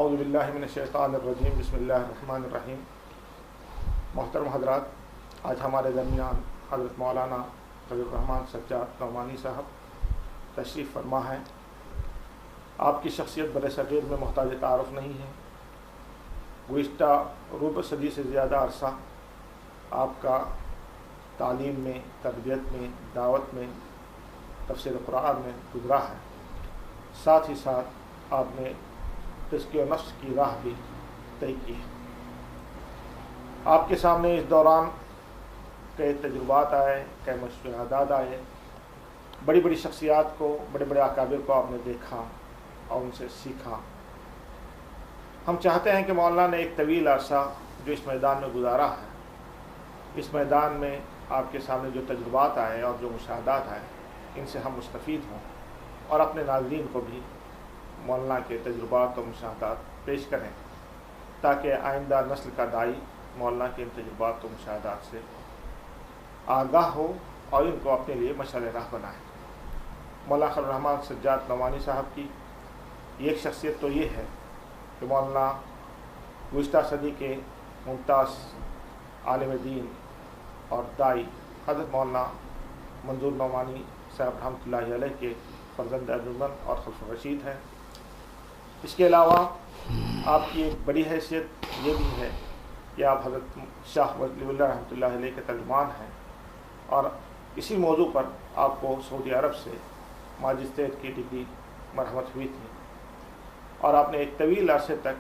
اعوذ باللہ من الشیطان الرجیم بسم اللہ الرحمن الرحیم۔ محترم حضرات، آج ہمارے درمیان حضرت مولانا فضل الرحمان سجاد نعمانی صاحب تشریف فرما ہے۔ آپ کی شخصیت برصغیر میں محتاج تعارف نہیں ہے۔ گزشتہ ربع صدی سے زیادہ عرصہ آپ کا تعلیم میں، تربیت میں، دعوت میں، تفسیر قرآن میں گزرا ہے۔ ساتھ ہی ساتھ آپ نے تزکیہ نفس کی راہ بھی طے کی ہے۔ آپ کے سامنے اس دوران کئی تجربات آئے، کئی مشاہدات آئے، بڑی بڑی شخصیات کو، بڑے بڑے اکابر کو آپ نے دیکھا اور ان سے سیکھا۔ ہم چاہتے ہیں کہ مولانا نے ایک طویل عرصہ جو اس میدان میں گزارا ہے، اس میدان میں آپ کے سامنے جو تجربات آئے اور جو مشاہدات آئے، ان سے ہم مستفید ہوں اور اپنے ناظرین کو بھی مولانا کے تجربات و مشاہدات پیش کریں، تاکہ آئندہ نسل کا داعی مولانا کے ان تجربات و مشاہدات سے آگاہ ہو اور ان کو اپنے لیے مشعل راہ بنائے۔ مولانا فضل الرحمان سجاد نعمانی صاحب کی ایک شخصیت تو یہ ہے کہ مولانا گزشتہ صدی کے ممتاز عالم دین اور داعی حضرت مولانا منظور نعمانی صاحب رحمۃ اللہ علیہ کے فرزند ارجمند اور خلف رشید ہیں۔ اس کے علاوہ آپ کی ایک بڑی حیثیت یہ بھی ہے کہ آپ حضرت شاہ ولی اللہ رحمۃ اللہ علیہ کے ترجمان ہیں، اور اسی موضوع پر آپ کو سعودی عرب سے ماجسٹریٹ کی ڈگری مرحمت ہوئی تھی، اور آپ نے ایک طویل عرصے تک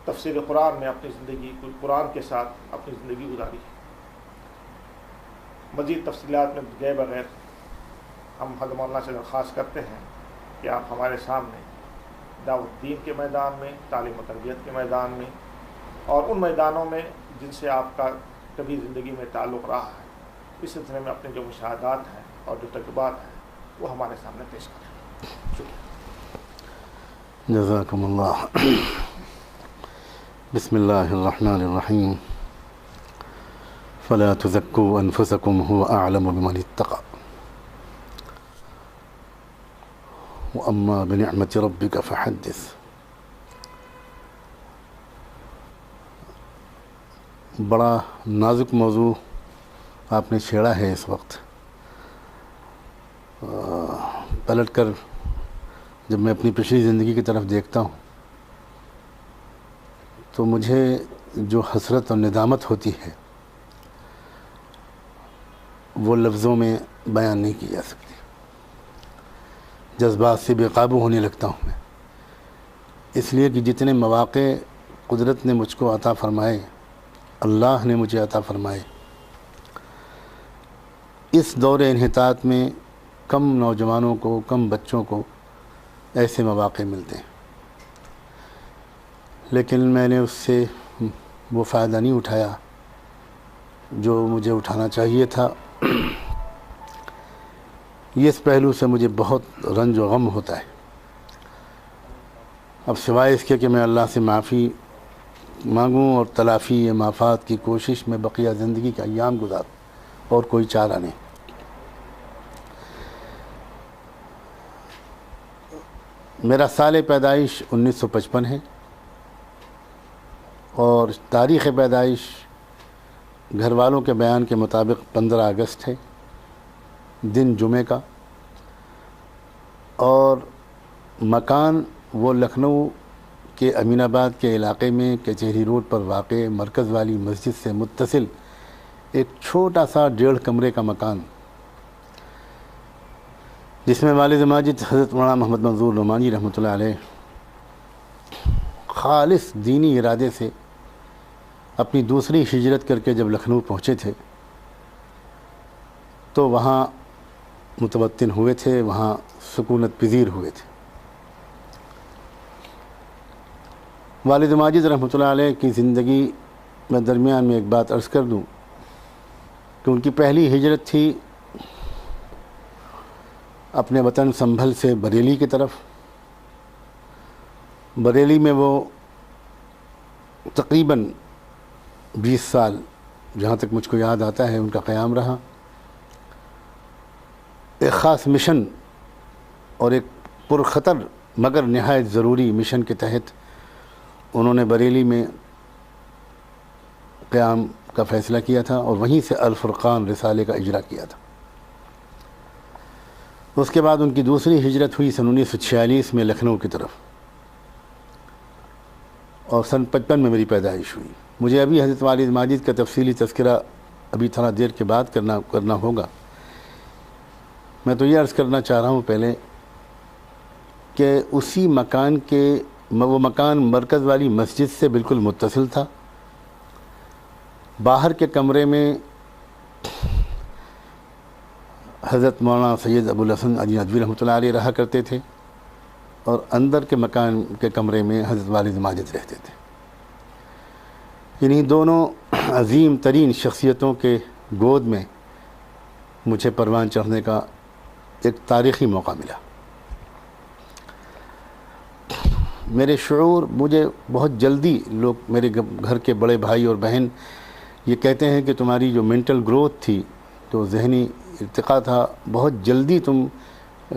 تفسیر قرآن میں اپنی زندگی، قرآن کے ساتھ اپنی زندگی گزاری ہے۔ مزید تفصیلات میں گئے بغیر ہم حضرت مولانا سے درخواست کرتے ہیں کہ آپ ہمارے سامنے دعوت دین کے میدان میں، تعلیم و تربیت کے میدان میں اور ان میدانوں میں جن سے آپ کا کبھی زندگی میں تعلق رہا ہے، اس سلسلے میں اپنے جو مشاہدات ہیں اور جو تجربات ہیں وہ ہمارے سامنے پیش کریں۔ شکریہ۔ جزاکم اللہ۔ بسم اللہ الرحمن الرحیم۔ فلا تزکوا انفسکم هو اعلم بمن اتقى واما بنعمت ربک فحدث۔ بڑا نازک موضوع آپ نے چھیڑا ہے اس وقت۔ پلٹ کر جب میں اپنی پچھلی زندگی کی طرف دیکھتا ہوں تو مجھے جو حسرت اور ندامت ہوتی ہے وہ لفظوں میں بیان نہیں کی جا سکتی۔ جذبات سے بے قابو ہونے لگتا ہوں میں، اس لیے کہ جتنے مواقع قدرت نے مجھ کو عطا فرمائے، اللہ نے مجھے عطا فرمائے، اس دور انحطاط میں کم نوجوانوں کو، کم بچوں کو ایسے مواقع ملتے ہیں، لیکن میں نے اس سے وہ فائدہ نہیں اٹھایا جو مجھے اٹھانا چاہیے تھا۔ یہ اس پہلو سے مجھے بہت رنج و غم ہوتا ہے۔ اب سوائے اس کے کہ میں اللہ سے معافی مانگوں اور تلافی مافات کی کوشش میں بقیہ زندگی کا ایام گزاروں، اور کوئی چارہ نہیں۔ میرا سال پیدائش 1955 ہے، اور تاریخ پیدائش گھر والوں کے بیان کے مطابق 15 اگست ہے، دن جمعہ کا، اور مکان وہ لکھنؤ کے امین آباد کے علاقے میں کچہری روڈ پر واقع مرکز والی مسجد سے متصل ایک چھوٹا سا 1.5 کمرے کا مکان، جس میں والد ماجد حضرت مولانا محمد منظور نعمانی رحمۃ اللہ علیہ خالص دینی ارادے سے اپنی دوسری ہجرت کر کے جب لکھنؤ پہنچے تھے تو وہاں متوطن ہوئے تھے، وہاں سکونت پذیر ہوئے تھے۔ والد ماجد رحمۃ اللہ علیہ کی زندگی میں درمیان میں ایک بات عرض کر دوں کہ ان کی پہلی ہجرت تھی اپنے وطن سنبھل سے بریلی کی طرف۔ بریلی میں وہ تقریباً 20 سال، جہاں تک مجھ کو یاد آتا ہے، ان کا قیام رہا۔ ایک خاص مشن اور ایک پرخطر مگر نہایت ضروری مشن کے تحت انہوں نے بریلی میں قیام کا فیصلہ کیا تھا اور وہیں سے الفرقان رسالے کا اجرا کیا تھا۔ اس کے بعد ان کی دوسری ہجرت ہوئی سن 1946 میں لکھنؤ کی طرف، اور سن 55 میں میری پیدائش ہوئی۔ مجھے ابھی حضرت والد ماجد کا تفصیلی تذکرہ ابھی تھوڑا دیر کے بعد کرنا ہوگا۔ میں تو یہ عرض کرنا چاہ رہا ہوں پہلے کہ اسی مکان وہ مکان مرکز والی مسجد سے بالکل متصل تھا۔ باہر کے کمرے میں حضرت مولانا سید ابو الحسن علی ندوی رحمۃ اللہ علیہ رہا کرتے تھے، اور اندر کے مکان کے کمرے میں حضرت والد ماجد رہتے تھے۔ انہی دونوں عظیم ترین شخصیتوں کے گود میں مجھے پروان چڑھنے کا ایک تاریخی موقع ملا۔ میرے شعور مجھے بہت جلدی لوگ، میرے گھر کے بڑے بھائی اور بہن یہ کہتے ہیں کہ تمہاری جو مینٹل گروتھ تھی، جو ذہنی ارتقاء تھا، بہت جلدی تم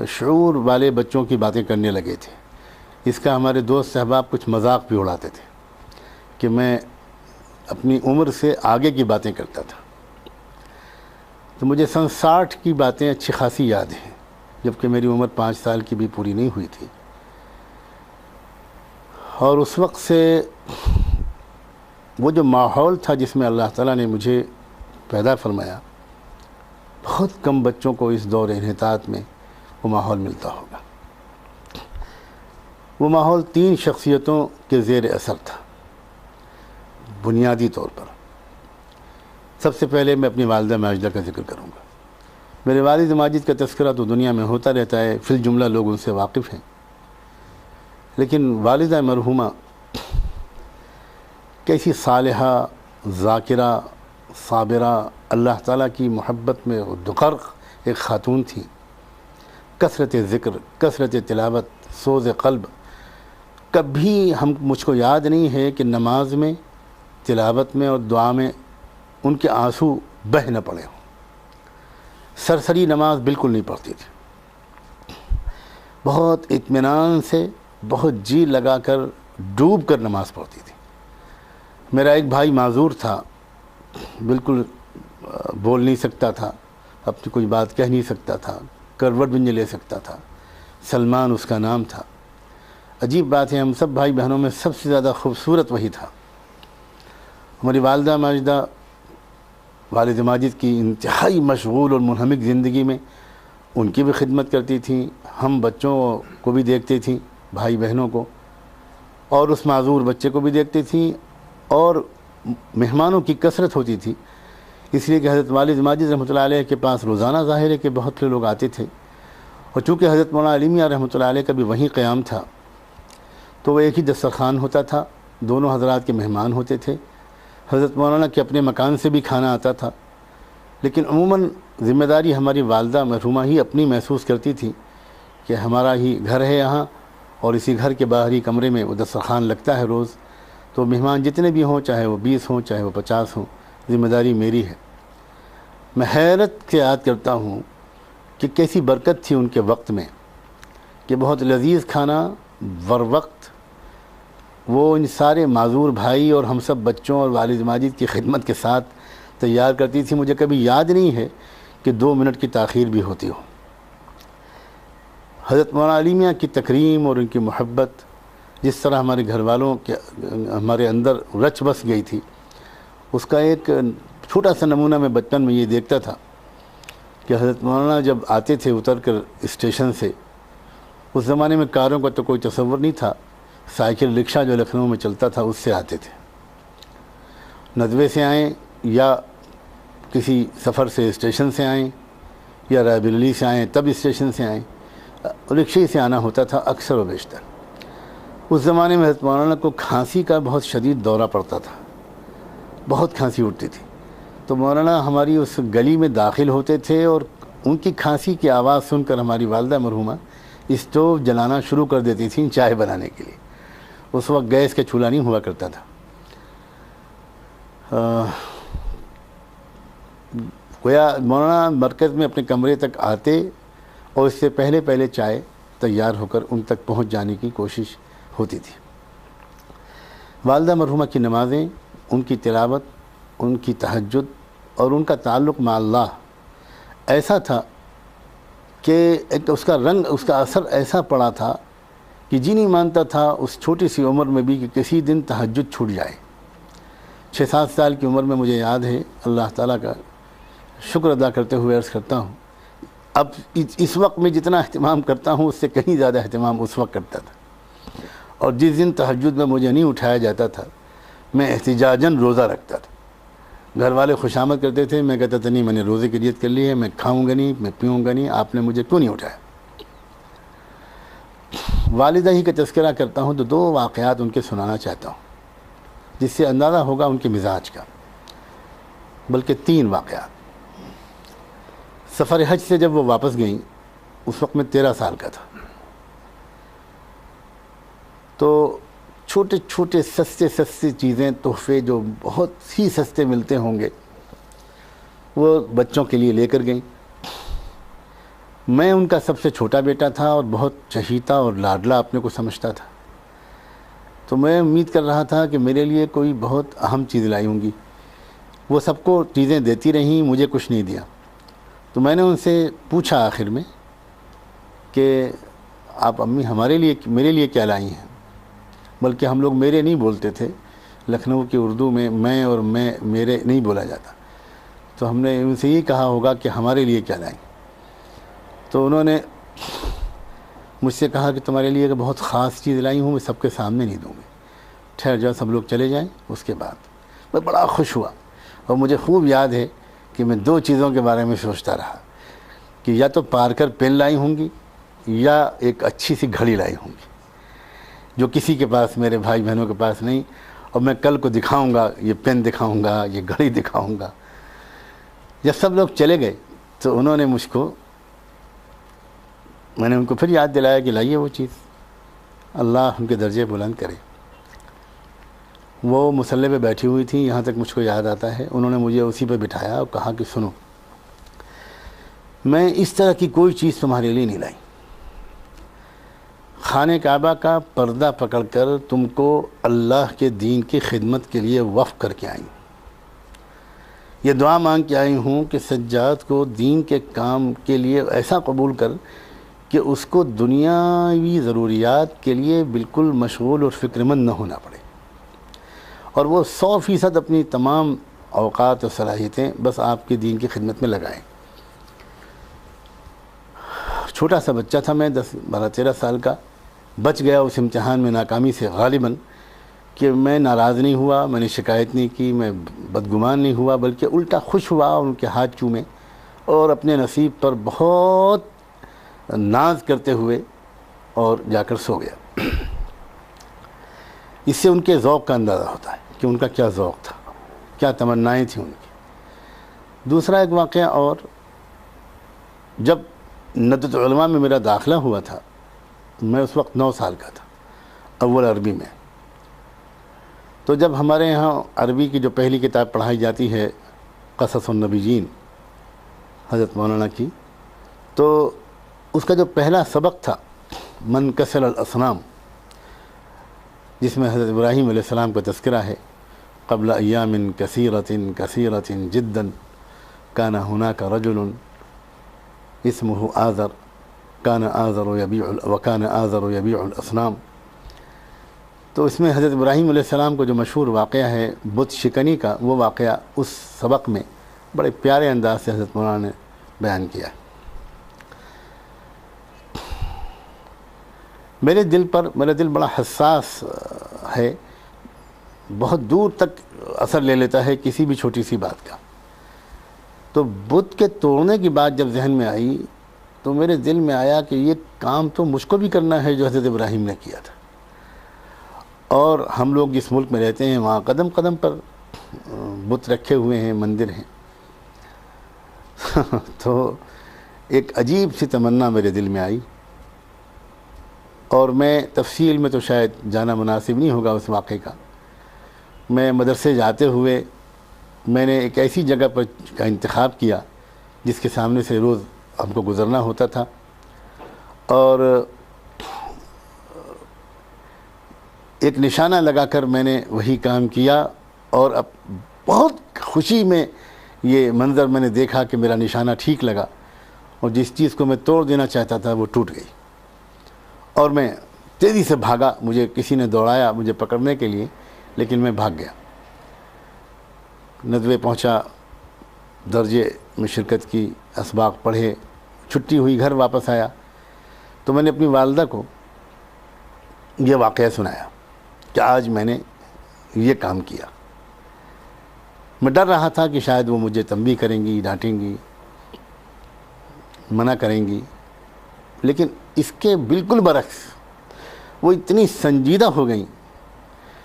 شعور والے بچوں کی باتیں کرنے لگے تھے۔ اس کا ہمارے دوست احباب کچھ مذاق بھی اڑاتے تھے کہ میں اپنی عمر سے آگے کی باتیں کرتا تھا۔ تو مجھے سن 60 کی باتیں اچھی خاصی یاد ہیں، جبکہ میری عمر 5 سال کی بھی پوری نہیں ہوئی تھی، اور اس وقت سے وہ جو ماحول تھا جس میں اللہ تعالیٰ نے مجھے پیدا فرمایا، بہت کم بچوں کو اس دور انحطاط میں وہ ماحول ملتا ہوگا۔ وہ ماحول 3 شخصیتوں کے زیر اثر تھا بنیادی طور پر۔ سب سے پہلے میں اپنی والدہ ماجدہ کا ذکر کروں گا۔ میرے والد ماجد کا تذکرہ تو دنیا میں ہوتا رہتا ہے، فی الجملہ لوگ ان سے واقف ہیں، لیکن والدہ مرحومہ کیسی صالحہ، ذاکرہ، صابرہ، اللہ تعالیٰ کی محبت میں دغرق ایک خاتون تھی۔ کثرت ذکر، کثرت تلاوت، سوز قلب، کبھی مجھ کو یاد نہیں ہے کہ نماز میں، تلاوت میں اور دعا میں ان کے آنسو بہہ نہ پڑے ہوں۔ سرسری نماز بالکل نہیں پڑھتی تھی، بہت اطمینان سے، بہت جی لگا کر، ڈوب کر نماز پڑھتی تھی۔ میرا ایک بھائی معذور تھا، بالکل بول نہیں سکتا تھا، اپنی کوئی بات کہہ نہیں سکتا تھا، کروٹ بھی نہیں لے سکتا تھا، سلمان اس کا نام تھا۔ عجیب بات ہے، ہم سب بھائی بہنوں میں سب سے زیادہ خوبصورت وہی تھا۔ ہماری والدہ ماجدہ والد ماجد کی انتہائی مشغول اور منہمک زندگی میں ان کی بھی خدمت کرتی تھیں، ہم بچوں کو بھی دیکھتی تھیں، بھائی بہنوں کو، اور اس معذور بچے کو بھی دیکھتی تھیں، اور مہمانوں کی کثرت ہوتی تھی، اس لیے کہ حضرت والد ماجد رحمۃ اللہ علیہ کے پاس روزانہ ظاہر ہے کہ بہت سے لوگ آتے تھے، اور چونکہ حضرت مولانا علی میاں رحمۃ اللہ علیہ کا بھی وہیں قیام تھا، تو وہ ایک ہی دسترخوان ہوتا تھا، دونوں حضرات کے مہمان ہوتے تھے۔ حضرت مولانا کے اپنے مکان سے بھی کھانا آتا تھا، لیکن عموماً ذمہ داری ہماری والدہ مرحومہ ہی اپنی محسوس کرتی تھی کہ ہمارا ہی گھر ہے یہاں، اور اسی گھر کے باہری کمرے میں وہ دسترخوان لگتا ہے روز، تو مہمان جتنے بھی ہوں، چاہے وہ 20 ہوں، چاہے وہ 50 ہوں، ذمہ داری میری ہے۔ میں حیرت سے یاد کرتا ہوں کہ کیسی برکت تھی ان کے وقت میں، کہ بہت لذیذ کھانا ور وقت وہ ان سارے معذور بھائی اور ہم سب بچوں اور والد ماجد کی خدمت کے ساتھ تیار کرتی تھی۔ مجھے کبھی یاد نہیں ہے کہ 2 منٹ کی تاخیر بھی ہوتی ہو۔ حضرت مولانا علی میاں کی تکریم اور ان کی محبت جس طرح ہمارے گھر والوں کے ہمارے اندر رچ بس گئی تھی، اس کا ایک چھوٹا سا نمونہ میں بچپن میں یہ دیکھتا تھا کہ حضرت مولانا جب آتے تھے اتر کر اسٹیشن سے، اس زمانے میں کاروں کا تو کوئی تصور نہیں تھا، سائیکل رکشہ جو لکھنؤ میں چلتا تھا اس سے آتے تھے، ندوے سے آئیں یا کسی سفر سے اسٹیشن سے آئیں یا رائے بریلی سے آئیں تب اسٹیشن سے آئیں، رکشے سے آنا ہوتا تھا اکثر و بیشتر۔ اس زمانے میں حضرت مولانا کو کھانسی کا بہت شدید دورہ پڑتا تھا، بہت کھانسی اٹھتی تھی، تو مولانا ہماری اس گلی میں داخل ہوتے تھے، اور ان کی کھانسی کی آواز سن کر ہماری والدہ مرحومہ اسٹوو جلانا شروع کر دیتی تھیں چائے بنانے کے لیے۔ اس وقت گیس کا چولہا نہیں ہوا کرتا تھا۔ گویا مولانا مرکز میں اپنے کمرے تک آتے اور اس سے پہلے چائے تیار ہو کر ان تک پہنچ جانے کی کوشش ہوتی تھی۔ والدہ مرحومہ کی نمازیں، ان کی تلاوت، ان کی تہجد اور ان کا تعلق مع اللہ ایسا تھا کہ ایک اس کا رنگ، اس کا اثر ایسا پڑا تھا کہ جی نہیں مانتا تھا اس چھوٹی سی عمر میں بھی کہ کسی دن تہجد چھوٹ جائے۔ 6-7 سال کی عمر میں مجھے یاد ہے، اللہ تعالیٰ کا شکر ادا کرتے ہوئے عرض کرتا ہوں، اب اس وقت میں جتنا اہتمام کرتا ہوں اس سے کہیں زیادہ اہتمام اس وقت کرتا تھا۔ اور جس دن تہجد میں مجھے نہیں اٹھایا جاتا تھا میں احتجاجاً روزہ رکھتا تھا۔ گھر والے خوشامد کرتے تھے، میں کہتا تھا نہیں، میں نے روزے کی نیت کر لی ہے، میں کھاؤں گا نہیں، میں پیوں گا نہیں، آپ نے مجھے کیوں نہیں اٹھایا۔ والدہ ہی کا تذکرہ کرتا ہوں تو 2 واقعات ان کے سنانا چاہتا ہوں جس سے اندازہ ہوگا ان کے مزاج کا، بلکہ 3 واقعات۔ سفر حج سے جب وہ واپس گئیں اس وقت میں 13 سال کا تھا، تو چھوٹے چھوٹے سستے چیزیں، تحفے جو بہت ہی سستے ملتے ہوں گے وہ بچوں کے لیے لے کر گئیں۔ میں ان کا سب سے چھوٹا بیٹا تھا اور بہت چہیتا اور لاڈلا اپنے کو سمجھتا تھا، تو میں امید کر رہا تھا کہ میرے لیے کوئی بہت اہم چیز لائی ہوں گی۔ وہ سب کو چیزیں دیتی رہیں، مجھے کچھ نہیں دیا۔ تو میں نے ان سے پوچھا آخر میں کہ آپ امی میرے لیے کیا لائی ہیں؟ بلکہ ہم لوگ میرے نہیں بولتے تھے، لکھنؤ کی اردو میں اور میرے نہیں بولا جاتا، تو ہم نے ان سے یہ کہا ہوگا کہ ہمارے لیے کیا لائیں۔ تو انہوں نے مجھ سے کہا کہ تمہارے لیے بہت خاص چیز لائی ہوں، میں سب کے سامنے نہیں دوں گی، ٹھہر جاؤ، سب لوگ چلے جائیں، اس کے بعد۔ میں بڑا خوش ہوا اور مجھے خوب یاد ہے کہ میں 2 چیزوں کے بارے میں سوچتا رہا کہ یا تو پارکر پین لائی ہوں گی یا ایک اچھی سی گھڑی لائی ہوں گی، جو کسی کے پاس، میرے بھائی بہنوں کے پاس نہیں، اور میں کل کو دکھاؤں گا، یہ پین دکھاؤں گا، یہ گھڑی دکھاؤں گا۔ جب سب لوگ چلے گئے تو انہوں نے میں نے ان کو پھر یاد دلایا کہ لائیے وہ چیز، اللہ ان کے درجے بلند کرے۔ وہ مصلی پہ بیٹھی ہوئی تھیں، یہاں تک مجھ کو یاد آتا ہے، انہوں نے مجھے اسی پہ بٹھایا اور کہا کہ سنو، میں اس طرح کی کوئی چیز تمہارے لیے نہیں لائی، خانہ کعبہ کا پردہ پکڑ کر تم کو اللہ کے دین کی خدمت کے لیے وقف کر کے آئی، یہ دعا مانگ کے آئی ہوں کہ سجاد کو دین کے کام کے لیے ایسا قبول کر کہ اس کو دنیاوی ضروریات کے لیے بالکل مشغول اور فکر مند نہ ہونا پڑے، اور وہ 100% اپنی تمام اوقات اور صلاحیتیں بس آپ کے دین کی خدمت میں لگائیں۔ چھوٹا سا بچہ تھا میں، 12-13 سال کا، بچ گیا اس امتحان میں ناکامی سے غالباً، کہ میں ناراض نہیں ہوا، میں نے شکایت نہیں کی، میں بدگمان نہیں ہوا، بلکہ الٹا خوش ہوا، ان کے ہاتھ چومے اور اپنے نصیب پر بہت ناز کرتے ہوئے اور جا کر سو گیا۔ اس سے ان کے ذوق کا اندازہ ہوتا ہے کہ ان کا کیا ذوق تھا، کیا تمنائیں تھیں ان کی۔ دوسرا ایک واقعہ اور، جب ندوۃ العلماء میں میرا داخلہ ہوا تھا، میں اس وقت 9 سال کا تھا، اول عربی میں۔ تو جب ہمارے یہاں عربی کی جو پہلی کتاب پڑھائی جاتی ہے قصص النبیین حضرت مولانا کی، تو اس کا جو پہلا سبق تھا من کسر الاصنام، جس میں حضرت ابراہیم علیہ السلام کا تذکرہ ہے، قبل ایام کثیرۃ کثیرۃ جدا کان ہناک رجل اسمہ آذر کان آذر یبیع الاصنام۔ تو اس میں حضرت ابراہیم علیہ السلام کو جو مشہور واقعہ ہے بت شکنی کا، وہ واقعہ اس سبق میں بڑے پیارے انداز سے حضرت مولانا نے بیان کیا ہے۔ میرا دل بڑا حساس ہے، بہت دور تک اثر لے لیتا ہے کسی بھی چھوٹی سی بات کا۔ تو بت کے توڑنے کی بات جب ذہن میں آئی تو میرے دل میں آیا کہ یہ کام تو مجھ کو بھی کرنا ہے جو حضرت ابراہیم نے کیا تھا، اور ہم لوگ جس ملک میں رہتے ہیں وہاں قدم قدم پر بت رکھے ہوئے ہیں، مندر ہیں۔ تو ایک عجیب سی تمنا میرے دل میں آئی، اور میں تفصیل میں تو شاید جانا مناسب نہیں ہوگا اس واقعے کا۔ میں مدرسے جاتے ہوئے میں نے ایک ایسی جگہ پر کا انتخاب کیا جس کے سامنے سے روز ہم کو گزرنا ہوتا تھا، اور ایک نشانہ لگا کر میں نے وہی کام کیا، اور اب بہت خوشی میں یہ منظر میں نے دیکھا کہ میرا نشانہ ٹھیک لگا، اور جس چیز کو میں توڑ دینا چاہتا تھا وہ ٹوٹ گئی، اور میں تیزی سے بھاگا۔ مجھے کسی نے دوڑایا مجھے پکڑنے کے لیے، لیکن میں بھاگ گیا۔ ندوے پہنچا، درجے میں شرکت کی، اسباق پڑھے، چھٹی ہوئی، گھر واپس آیا تو میں نے اپنی والدہ کو یہ واقعہ سنایا کہ آج میں نے یہ کام کیا۔ میں ڈر رہا تھا کہ شاید وہ مجھے تنبیہ کریں گی، ڈانٹیں گی، منع کریں گی، لیکن اس کے بالکل برعکس وہ اتنی سنجیدہ ہو گئیں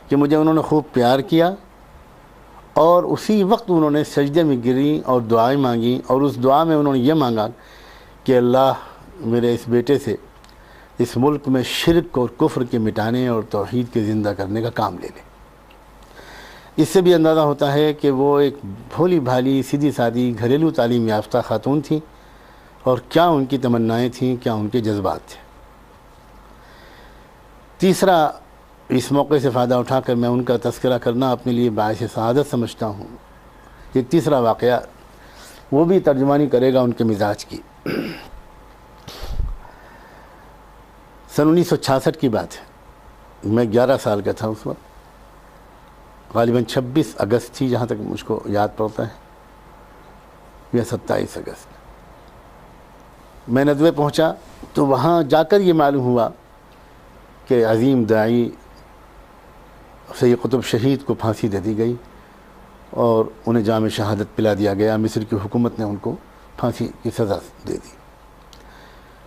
کہ مجھے انہوں نے خوب پیار کیا، اور اسی وقت انہوں نے سجدے میں گریں اور دعائیں مانگیں، اور اس دعا میں انہوں نے یہ مانگا کہ اللہ میرے اس بیٹے سے اس ملک میں شرک اور کفر کے مٹانے اور توحید کے زندہ کرنے کا کام لے لے۔ اس سے بھی اندازہ ہوتا ہے کہ وہ ایک بھولی بھالی سیدھی سادی گھریلو تعلیم یافتہ خاتون تھیں، اور کیا ان کی تمنائیں تھیں، کیا ان کے جذبات تھے۔ تیسرا، اس موقع سے فائدہ اٹھا کر میں ان کا تذکرہ کرنا اپنے لیے باعث سعادت سمجھتا ہوں۔ یہ تیسرا واقعہ وہ بھی ترجمانی کرے گا ان کے مزاج کی۔ سن 1966 کی بات ہے، میں 11 سال کا تھا اس وقت، غالباً 26 اگست تھی جہاں تک مجھ کو یاد پڑتا ہے، یا 27 اگست۔ میں ندوے پہنچا تو وہاں جا کر یہ معلوم ہوا کہ عظیم داعی سید قطب شہید کو پھانسی دے دی گئی، اور انہیں جام شہادت پلا دیا گیا۔ مصر کی حکومت نے ان کو پھانسی کی سزا دے دی۔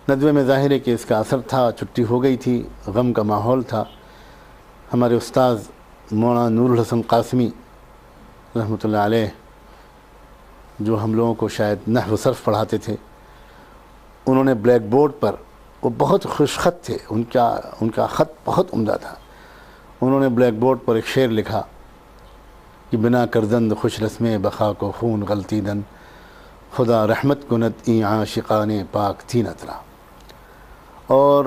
ندوے میں ظاہر ہے کہ اس کا اثر تھا، چھٹی ہو گئی تھی، غم کا ماحول تھا۔ ہمارے استاذ مولانا نور الحسن قاسمی رحمۃ اللہ علیہ، جو ہم لوگوں کو شاید نحو و صرف پڑھاتے تھے، انہوں نے بلیک بورڈ پر، وہ بہت خوش خط تھے، ان کا خط بہت عمدہ تھا، انہوں نے بلیک بورڈ پر ایک شعر لکھا کہ بنا کردند خوش رسم بقا کو خون غلطی دن، خدا رحمت کند این عاشقان پاک تھی نترا۔ اور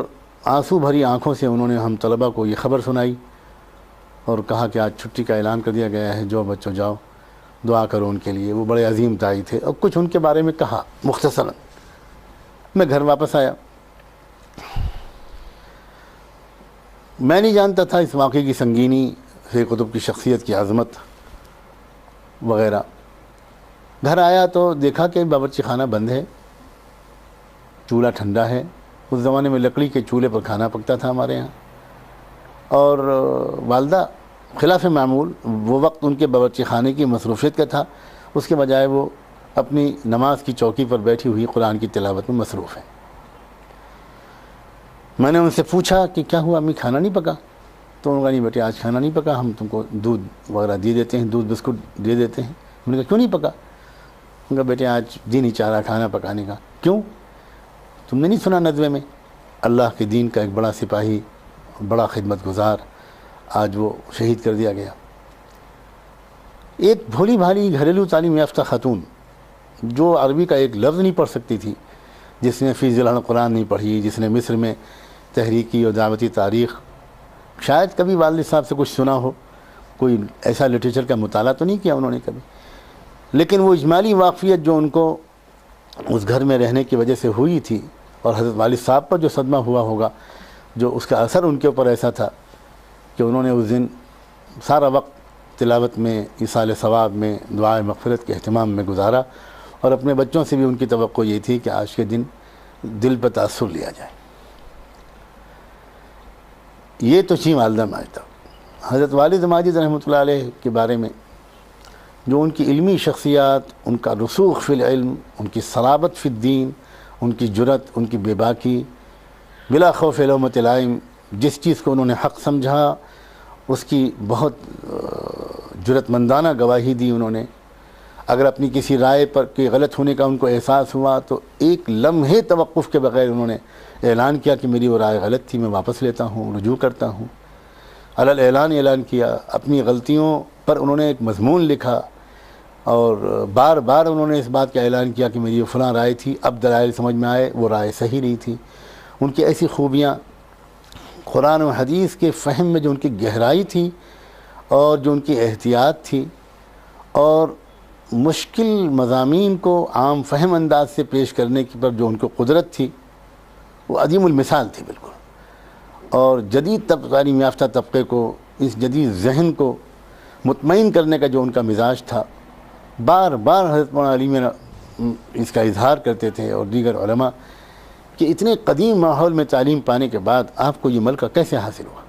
آنسو بھری آنکھوں سے انہوں نے ہم طلبہ کو یہ خبر سنائی، اور کہا کہ آج چھٹی کا اعلان کر دیا گیا ہے، جو بچوں جاؤ دعا کرو ان کے لیے۔ وہ بڑے عظیم داعی تھے، اور کچھ ان کے بارے میں کہا مختصراً۔ میں گھر واپس آیا، میں نہیں جانتا تھا اس واقعے کی سنگینی، سید قطب کی شخصیت کی عظمت وغیرہ۔ گھر آیا تو دیکھا کہ باورچی خانہ بند ہے، چولہا ٹھنڈا ہے۔ اس زمانے میں لکڑی کے چولہے پر کھانا پکتا تھا ہمارے یہاں، اور والدہ خلاف معمول، وہ وقت ان کے باورچی خانے کی مصروفیت کا تھا، اس کے بجائے وہ اپنی نماز کی چوکی پر بیٹھی ہوئی قرآن کی تلاوت میں مصروف ہیں۔ میں نے ان سے پوچھا کہ کیا ہوا امی، کھانا نہیں پکا؟ تو انہوں نے کہا نہیں بیٹے، آج کھانا نہیں پکا، ہم تم کو دودھ وغیرہ دے دیتے ہیں، دودھ بسکٹ دے دیتے ہیں۔ میں نے کہا کیوں نہیں پکا؟ انہوں نے کہا بیٹے آج دین نہیں چاہ رہا کھانا پکانے کا۔ کیوں؟ تم نے نہیں سنا ندوے میں اللہ کے دین کا ایک بڑا سپاہی، بڑا خدمت گزار، آج وہ شہید کر دیا گیا۔ ایک بھولی بھالی گھریلو تعلیم یافتہ خاتون جو عربی کا ایک لفظ نہیں پڑھ سکتی تھی، جس نے فی ظلال قرآن نہیں پڑھی، جس نے مصر میں تحریکی اور دعوتی تاریخ، شاید کبھی والد صاحب سے کچھ سنا ہو، کوئی ایسا لٹریچر کا مطالعہ تو نہیں کیا انہوں نے کبھی، لیکن وہ اجمالی واقفیت جو ان کو اس گھر میں رہنے کی وجہ سے ہوئی تھی، اور حضرت والد صاحب پر جو صدمہ ہوا ہوگا، جو اس کا اثر ان کے اوپر ایسا تھا کہ انہوں نے اس دن سارا وقت تلاوت میں، ایصال ثواب میں، دعائے مغفرت کے اہتمام میں گزارا، اور اپنے بچوں سے بھی ان کی توقع یہ تھی کہ آج کے دن دل پہ تاثر لیا جائے۔ یہ تو تھی والدہ ماجدہ۔ حضرت والد ماجد رحمۃ اللہ علیہ کے بارے میں جو ان کی علمی شخصیات، ان کا رسوخ فی العلم، ان کی صلابت فی الدین، ان کی جرأت، ان کی بے باکی، بلا خوف لومۃ لائم، جس چیز کو انہوں نے حق سمجھا اس کی بہت جرأت مندانہ گواہی دی انہوں نے۔ اگر اپنی کسی رائے پر کہ غلط ہونے کا ان کو احساس ہوا تو ایک لمحے توقف کے بغیر انہوں نے اعلان کیا کہ میری وہ رائے غلط تھی، میں واپس لیتا ہوں، رجوع کرتا ہوں۔ علی اعلان کیا۔ اپنی غلطیوں پر انہوں نے ایک مضمون لکھا، اور بار بار انہوں نے اس بات کا اعلان کیا کہ میری وہ فلاں رائے تھی، اب دلائل سمجھ میں آئے وہ رائے صحیح نہیں تھی۔ ان کی ایسی خوبیاں قرآن و حدیث کے فہم میں جو ان کی گہرائی تھی اور جو ان کی احتیاط تھی اور مشکل مضامین کو عام فہم انداز سے پیش کرنے کی پر جو ان کو قدرت تھی وہ عظیم المثال تھی بالکل. اور جدید تعلیم یافتہ طبقے کو، اس جدید ذہن کو مطمئن کرنے کا جو ان کا مزاج تھا، بار بار حضرت مولانا علی میاں اس کا اظہار کرتے تھے اور دیگر علماء کہ اتنے قدیم ماحول میں تعلیم پانے کے بعد آپ کو یہ ملکہ کیسے حاصل ہوا.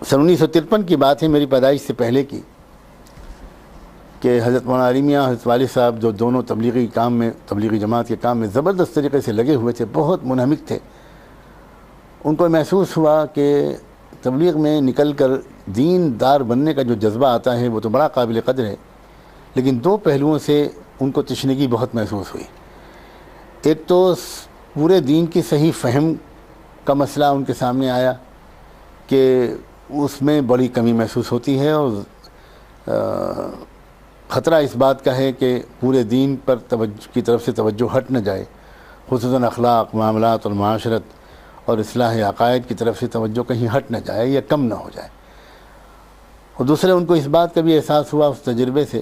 سن 1953 کی بات ہے، میری پیدائش سے پہلے کی، کہ حضرت مولانا علی میاں، حضرت والد صاحب جو دونوں تبلیغی کام میں، تبلیغی جماعت کے کام میں زبردست طریقے سے لگے ہوئے تھے، بہت منہمک تھے. ان کو محسوس ہوا کہ تبلیغ میں نکل کر دین دار بننے کا جو جذبہ آتا ہے وہ تو بڑا قابل قدر ہے، لیکن دو پہلوؤں سے ان کو تشنگی بہت محسوس ہوئی. ایک تو پورے دین کی صحیح فہم کا مسئلہ ان کے سامنے آیا کہ اس میں بڑی کمی محسوس ہوتی ہے اور خطرہ اس بات کا ہے کہ پورے دین پر کی طرف سے توجہ ہٹ نہ جائے، خصوصاً اخلاق، معاملات اور معاشرت اور اصلاح عقائد کی طرف سے توجہ کہیں ہٹ نہ جائے یا کم نہ ہو جائے. اور دوسرے ان کو اس بات کا بھی احساس ہوا اس تجربے سے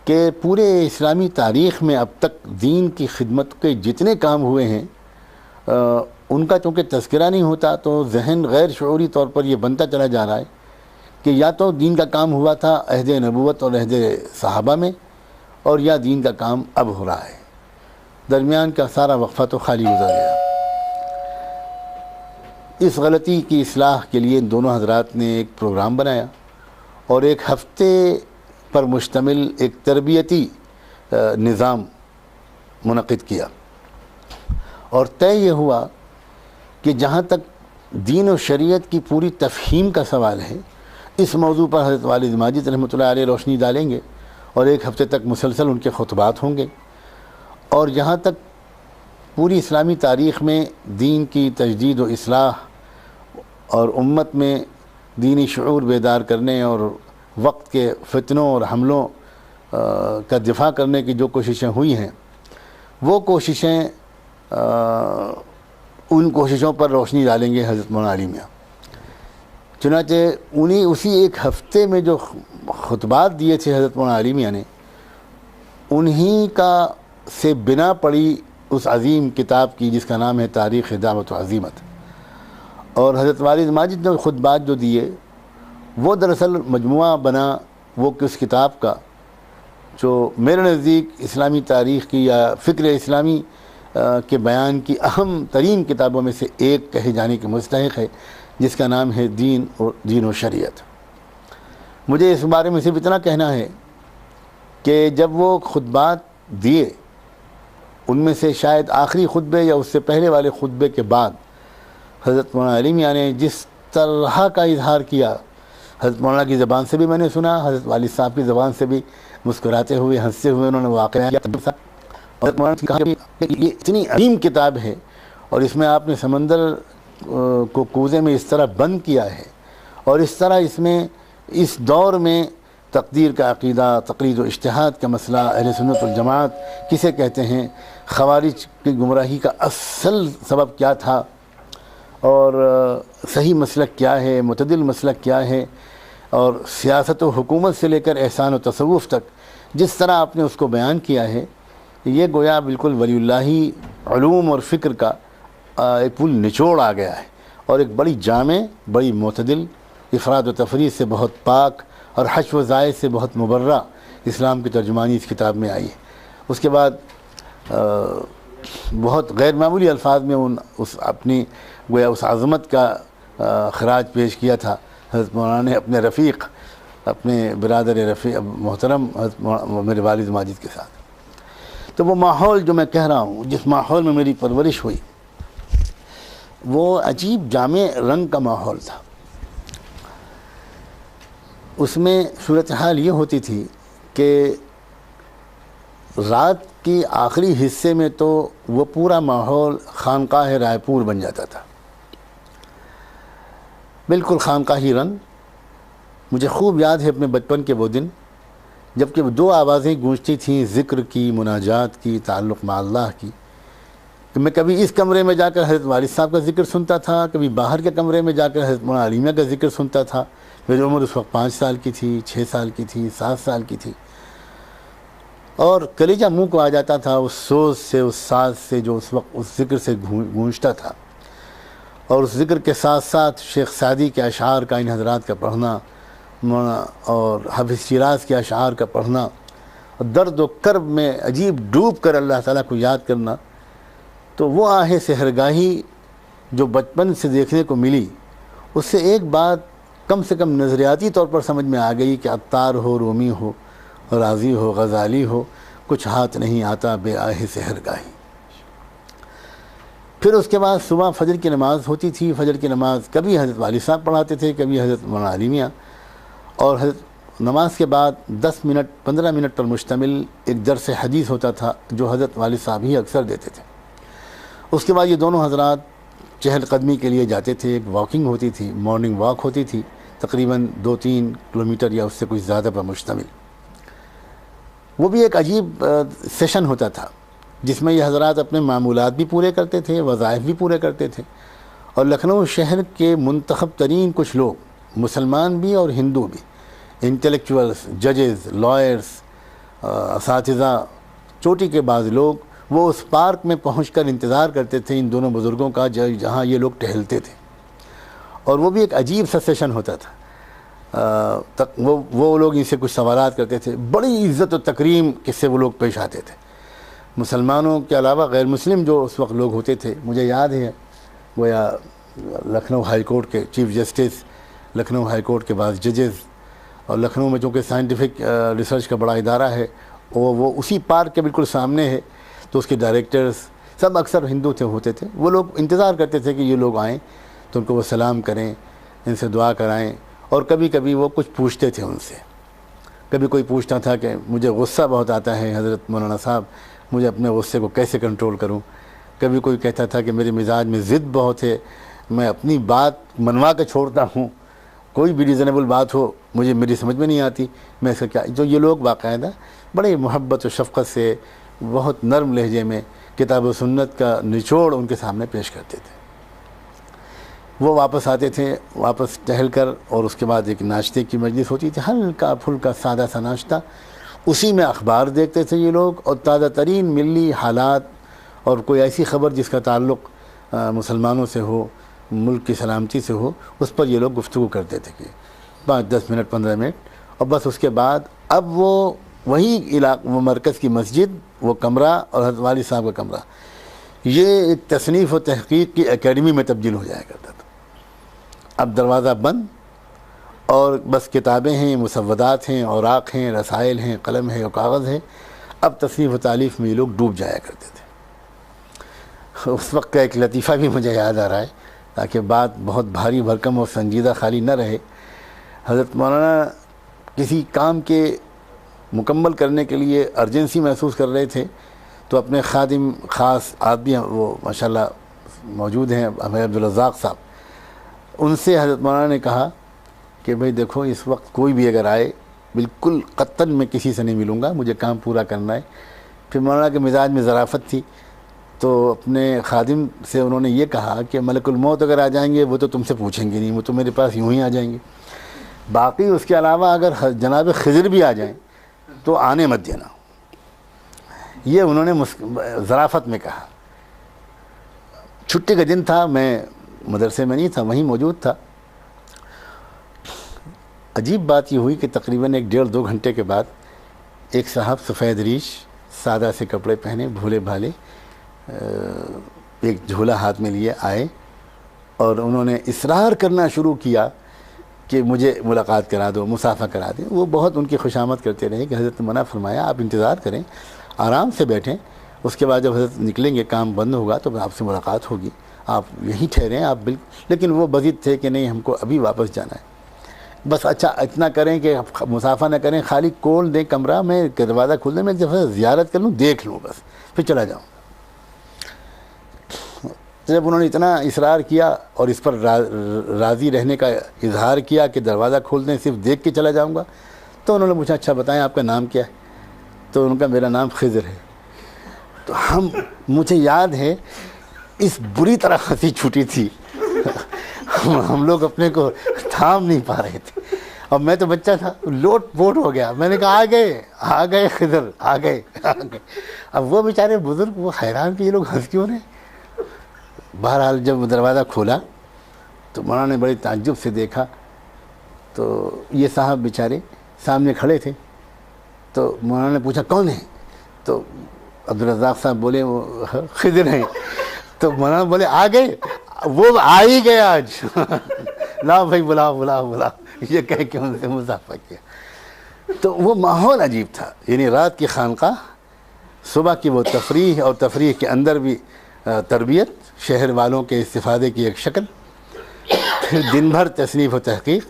کہ پورے اسلامی تاریخ میں اب تک دین کی خدمت کے جتنے کام ہوئے ہیں ان کا چونکہ تذکرہ نہیں ہوتا تو ذہن غیر شعوری طور پر یہ بنتا چلا جا رہا ہے کہ یا تو دین کا کام ہوا تھا عہد نبوت اور عہد صحابہ میں، اور یا دین کا کام اب ہو رہا ہے. درمیان کا سارا وقفہ تو خالی گزر گیا. اس غلطی کی اصلاح کے لیے ان دونوں حضرات نے ایک پروگرام بنایا اور ایک ہفتے پر مشتمل ایک تربیتی نظام منعقد کیا، اور طے یہ ہوا کہ جہاں تک دین و شریعت کی پوری تفہیم کا سوال ہے، اس موضوع پر حضرت والد ماجد رحمۃ اللہ علیہ روشنی ڈالیں گے اور ایک ہفتے تک مسلسل ان کے خطبات ہوں گے. اور جہاں تک پوری اسلامی تاریخ میں دین کی تجدید و اصلاح اور امت میں دینی شعور بیدار کرنے اور وقت کے فتنوں اور حملوں کا دفاع کرنے کی جو کوششیں ہوئی ہیں، وہ کوششیں ان کوششوں پر روشنی ڈالیں گے حضرت مولانا علی میاں. چنانچہ اسی ایک ہفتے میں جو خطبات دیے تھے حضرت مولانا علی میاں نے، انہی کا سے بنا پڑی اس عظیم کتاب کی جس کا نام ہے تاریخ دعوت و عزیمت. اور حضرت والد ماجد نے خطبات جو دیے وہ دراصل مجموعہ بنا وہ اس کتاب کا، جو میرے نزدیک اسلامی تاریخ کی یا فکر اسلامی کے بیان کی اہم ترین کتابوں میں سے ایک کہے جانے کے مستحق ہے، جس کا نام ہے دین و شریعت. مجھے اس بارے میں صرف اتنا کہنا ہے کہ جب وہ خطبات دیے، ان میں سے شاید آخری خطبے یا اس سے پہلے والے خطبے کے بعد حضرت مولانا علی میاں نے جس طرح کا اظہار کیا، حضرت مولانا کی زبان سے بھی میں نے سنا، حضرت والد صاحب کی زبان سے بھی مسکراتے ہوئے ہنستے ہوئے انہوں نے واقعہ کیا. اور مولانا نے کہا کہ یہ اتنی عظیم کتاب ہے اور اس میں آپ نے سمندر کو کوزے میں اس طرح بند کیا ہے، اور اس طرح اس میں اس دور میں تقدیر کا عقیدہ، تقلید و اجتہاد کا مسئلہ، اہل سنت والجماعت کسے کہتے ہیں، خوارج کی گمراہی کا اصل سبب کیا تھا، اور صحیح مسلک کیا ہے، معتدل مسلک کیا ہے، اور سیاست و حکومت سے لے کر احسان و تصوف تک جس طرح آپ نے اس کو بیان کیا ہے، یہ گویا بالکل ولی اللہی علوم اور فکر کا ایک پل نچوڑ آ گیا ہے، اور ایک بڑی جامع، بڑی معتدل، افراد و تفرید سے بہت پاک اور حشو و زائد سے بہت مبرہ اسلام کی ترجمانی اس کتاب میں آئی ہے. اس کے بعد بہت غیر معمولی الفاظ میں اس اپنی گویا اس عظمت کا خراج پیش کیا تھا حضرت مولانا نے اپنے رفیق، اپنے برادر رفیق محترم حضرت میرے والد ماجد کے ساتھ. تو وہ ماحول جو میں کہہ رہا ہوں، جس ماحول میں میری پرورش ہوئی، وہ عجیب جامع رنگ کا ماحول تھا. اس میں صورتحال یہ ہوتی تھی کہ رات کی آخری حصے میں تو وہ پورا ماحول خانقاہ رائے پور بن جاتا تھا، بالکل خانقاہی رنگ. مجھے خوب یاد ہے اپنے بچپن کے وہ دن جبکہ دو آوازیں گونجتی تھیں، ذکر کی، مناجات کی، تعلق مع اللہ کی. کہ میں کبھی اس کمرے میں جا کر حضرت والد صاحب کا ذکر سنتا تھا، کبھی باہر کے کمرے میں جا کر حضرت مولانا علیمیہ کا ذکر سنتا تھا. میری عمر اس وقت 5 سال کی تھی، 6 سال کی تھی، 7 سال کی تھی، اور کلیجہ منہ کو آ جاتا تھا اس سوز سے، اس ساز سے جو اس وقت اس ذکر سے گونجتا تھا. اور اس ذکر کے ساتھ ساتھ شیخ سعدی کے اشعار کا ان حضرات کا پڑھنا اور حافظ شیراز کے اشعار کا پڑھنا، اور درد و کرب میں عجیب ڈوب کر اللہ تعالیٰ کو یاد کرنا. تو وہ آہ سحرگاہی جو بچپن سے دیکھنے کو ملی، اس سے ایک بات کم سے کم نظریاتی طور پر سمجھ میں آ گئی کہ عطار ہو، رومی ہو، رازی ہو، غزالی ہو، کچھ ہاتھ نہیں آتا بے آہ سحرگاہی. پھر اس کے بعد صبح فجر کی نماز ہوتی تھی. فجر کی نماز کبھی حضرت والد صاحب پڑھاتے تھے، کبھی حضرت مولانا علیمیہ، اور حضرت نماز کے بعد 10 منٹ 15 منٹ پر مشتمل ایک درس حدیث ہوتا تھا جو حضرت والد صاحب ہی اکثر دیتے تھے. اس کے بعد یہ دونوں حضرات چہل قدمی کے لیے جاتے تھے. ایک واکنگ ہوتی تھی، مارننگ واک ہوتی تھی، تقریباً 2-3 کلومیٹر یا اس سے کچھ زیادہ پر مشتمل. وہ بھی ایک عجیب سیشن ہوتا تھا جس میں یہ حضرات اپنے معمولات بھی پورے کرتے تھے، وظائف بھی پورے کرتے تھے. اور لکھنؤ شہر کے منتخب ترین کچھ لوگ، مسلمان بھی اور ہندو بھی، انٹلیکچوئلس، ججز، لائرز، اساتذہ، چوٹی کے بعض لوگ، وہ اس پارک میں پہنچ کر انتظار کرتے تھے ان دونوں بزرگوں کا جہاں یہ لوگ ٹہلتے تھے. اور وہ بھی ایک عجیب سا سیشن ہوتا تھا. وہ لوگ ان سے کچھ سوالات کرتے تھے. بڑی عزت و تکریم کس سے وہ لوگ پیش آتے تھے. مسلمانوں کے علاوہ غیر مسلم جو اس وقت لوگ ہوتے تھے، مجھے یاد ہے گویا لکھنؤ ہائی کورٹ کے chief justice, Lucknow high court کے بعض ججز، اور لکھنؤ میں چونکہ سائنٹیفک ریسرچ کا بڑا ادارہ ہے، وہ اسی پارک کے بالکل سامنے ہے، تو اس کے ڈائریکٹرز سب اکثر ہندو ہوتے تھے. وہ لوگ انتظار کرتے تھے کہ یہ لوگ آئیں تو ان کو وہ سلام کریں، ان سے دعا کرائیں. اور کبھی کبھی وہ کچھ پوچھتے تھے ان سے. کبھی کوئی پوچھتا تھا کہ مجھے غصہ بہت آتا ہے حضرت مولانا صاحب، مجھے اپنے غصے کو کیسے کنٹرول کروں. کبھی کوئی کہتا تھا کہ میرے مزاج میں ضد بہت ہے، میں اپنی بات منوا کے چھوڑتا ہوں، کوئی بھی ریزنیبل بات ہو میری سمجھ میں نہیں آتی، میں اس کا کیا. جو یہ لوگ باقاعدہ بڑے محبت و شفقت سے، بہت نرم لہجے میں کتاب و سنت کا نچوڑ ان کے سامنے پیش کرتے تھے. وہ واپس آتے تھے، واپس ٹہل کر، اور اس کے بعد ایک ناشتے کی مجلس ہوتی تھی، ہلکا پھلکا سادہ سا ناشتہ. اسی میں اخبار دیکھتے تھے یہ لوگ، اور تازہ ترین ملی حالات اور کوئی ایسی خبر جس کا تعلق مسلمانوں سے ہو، ملک کی سلامتی سے ہو، اس پر یہ لوگ گفتگو کرتے تھے کہ 5-10 منٹ 15 منٹ. اور بس اس کے بعد اب وہی وہ مرکز کی مسجد، وہ کمرہ اور حضرت والد صاحب کا کمرہ، یہ ایک تصنیف و تحقیق کی اکیڈمی میں تبدیل ہو جایا کرتا تھا. اب دروازہ بند، اور بس کتابیں ہیں، مسودات ہیں، اوراق ہیں، رسائل ہیں، قلم ہے اور کاغذ ہے. اب تصنیف و تالیف میں یہ لوگ ڈوب جایا کرتے تھے. اس وقت کا ایک لطیفہ بھی مجھے یاد آ رہا ہے تاکہ بات بہت بھاری بھرکم اور سنجیدہ خالی نہ رہے. حضرت مولانا کسی کام کے مکمل کرنے کے لیے ارجنسی محسوس کر رہے تھے، تو اپنے خادم خاص آدمی، وہ ماشاءاللہ موجود ہیں امیر عبدالرزاق صاحب، ان سے حضرت مولانا نے کہا کہ بھئی دیکھو اس وقت کوئی بھی اگر آئے، بالکل قطعاً میں کسی سے نہیں ملوں گا، مجھے کام پورا کرنا ہے. پھر مولانا کے مزاج میں ظرافت تھی، تو اپنے خادم سے انہوں نے یہ کہا کہ ملک الموت اگر آ جائیں گے وہ تو تم سے پوچھیں گے نہیں، وہ تو میرے پاس یوں ہی آ جائیں گے. باقی اس کے علاوہ اگر جناب خضر بھی آ جائیں تو آنے مت دینا. یہ انہوں نے ظرافت میں کہا. چھٹی کا دن تھا، میں مدرسے میں نہیں تھا، وہیں موجود تھا. عجیب بات یہ ہوئی کہ تقریباً 1-1.5-2 گھنٹے کے بعد ایک صاحب سفید ریش، سادہ سے کپڑے پہنے، بھولے بھالے، ایک جھولا ہاتھ میں لیے آئے، اور انہوں نے اصرار کرنا شروع کیا کہ مجھے ملاقات کرا دو، مصافحہ کرا دیں. وہ بہت ان کی خوشامد کرتے رہے کہ حضرت نے منع فرمایا آپ انتظار کریں، آرام سے بیٹھیں، اس کے بعد جب حضرت نکلیں گے، کام بند ہوگا تو آپ سے ملاقات ہوگی، آپ یہیں ٹھہریں آپ بالکل. لیکن وہ بضد تھے کہ نہیں، ہم کو ابھی واپس جانا ہے. بس اچھا اتنا کریں کہ مصافحہ نہ کریں، خالی کھول دیں کمرہ، میں دروازہ کھول دیں، میں جب زیارت کر لوں، دیکھ لوں، بس پھر چلا جاؤں. جب انہوں نے اتنا اصرار کیا اور اس پر راضی رہنے کا اظہار کیا کہ دروازہ کھول دیں، صرف دیکھ کے چلا جاؤں گا، تو انہوں نے پوچھا اچھا بتائیں آپ کا نام کیا ہے؟ تو ان کا میرا نام خضر ہے. تو مجھے یاد ہے اس بری طرح ہنسی چھوٹی تھی ہم لوگ اپنے کو تھام نہیں پا رہے تھے. اور میں تو بچہ تھا, لوٹ پوٹ ہو گیا. میں نے کہا آ گئے خضر, آ گئے. اب وہ بیچارے بزرگ وہ حیران کہ یہ لوگ ہنس کیوں رہے. بہرحال جب دروازہ کھولا تو مولانا نے بڑے تعجب سے دیکھا تو یہ صاحب بیچارے سامنے کھڑے تھے. تو مولانا نے پوچھا کون ہے؟ تو عبدالرزاق صاحب بولے وہ خضر ہیں. تو مولانا بولے آ گئے؟ وہ آ ہی گئے آج. لا بھائی بلا یہ کہہ کے ان سے مضافہ کیا. تو وہ ماحول عجیب تھا. یعنی رات کی خانقاہ, صبح کی وہ تفریح, اور تفریح کے اندر بھی تربیت, شہر والوں کے استفادے کی ایک شکل, پھر دن بھر تصنیف و تحقیق,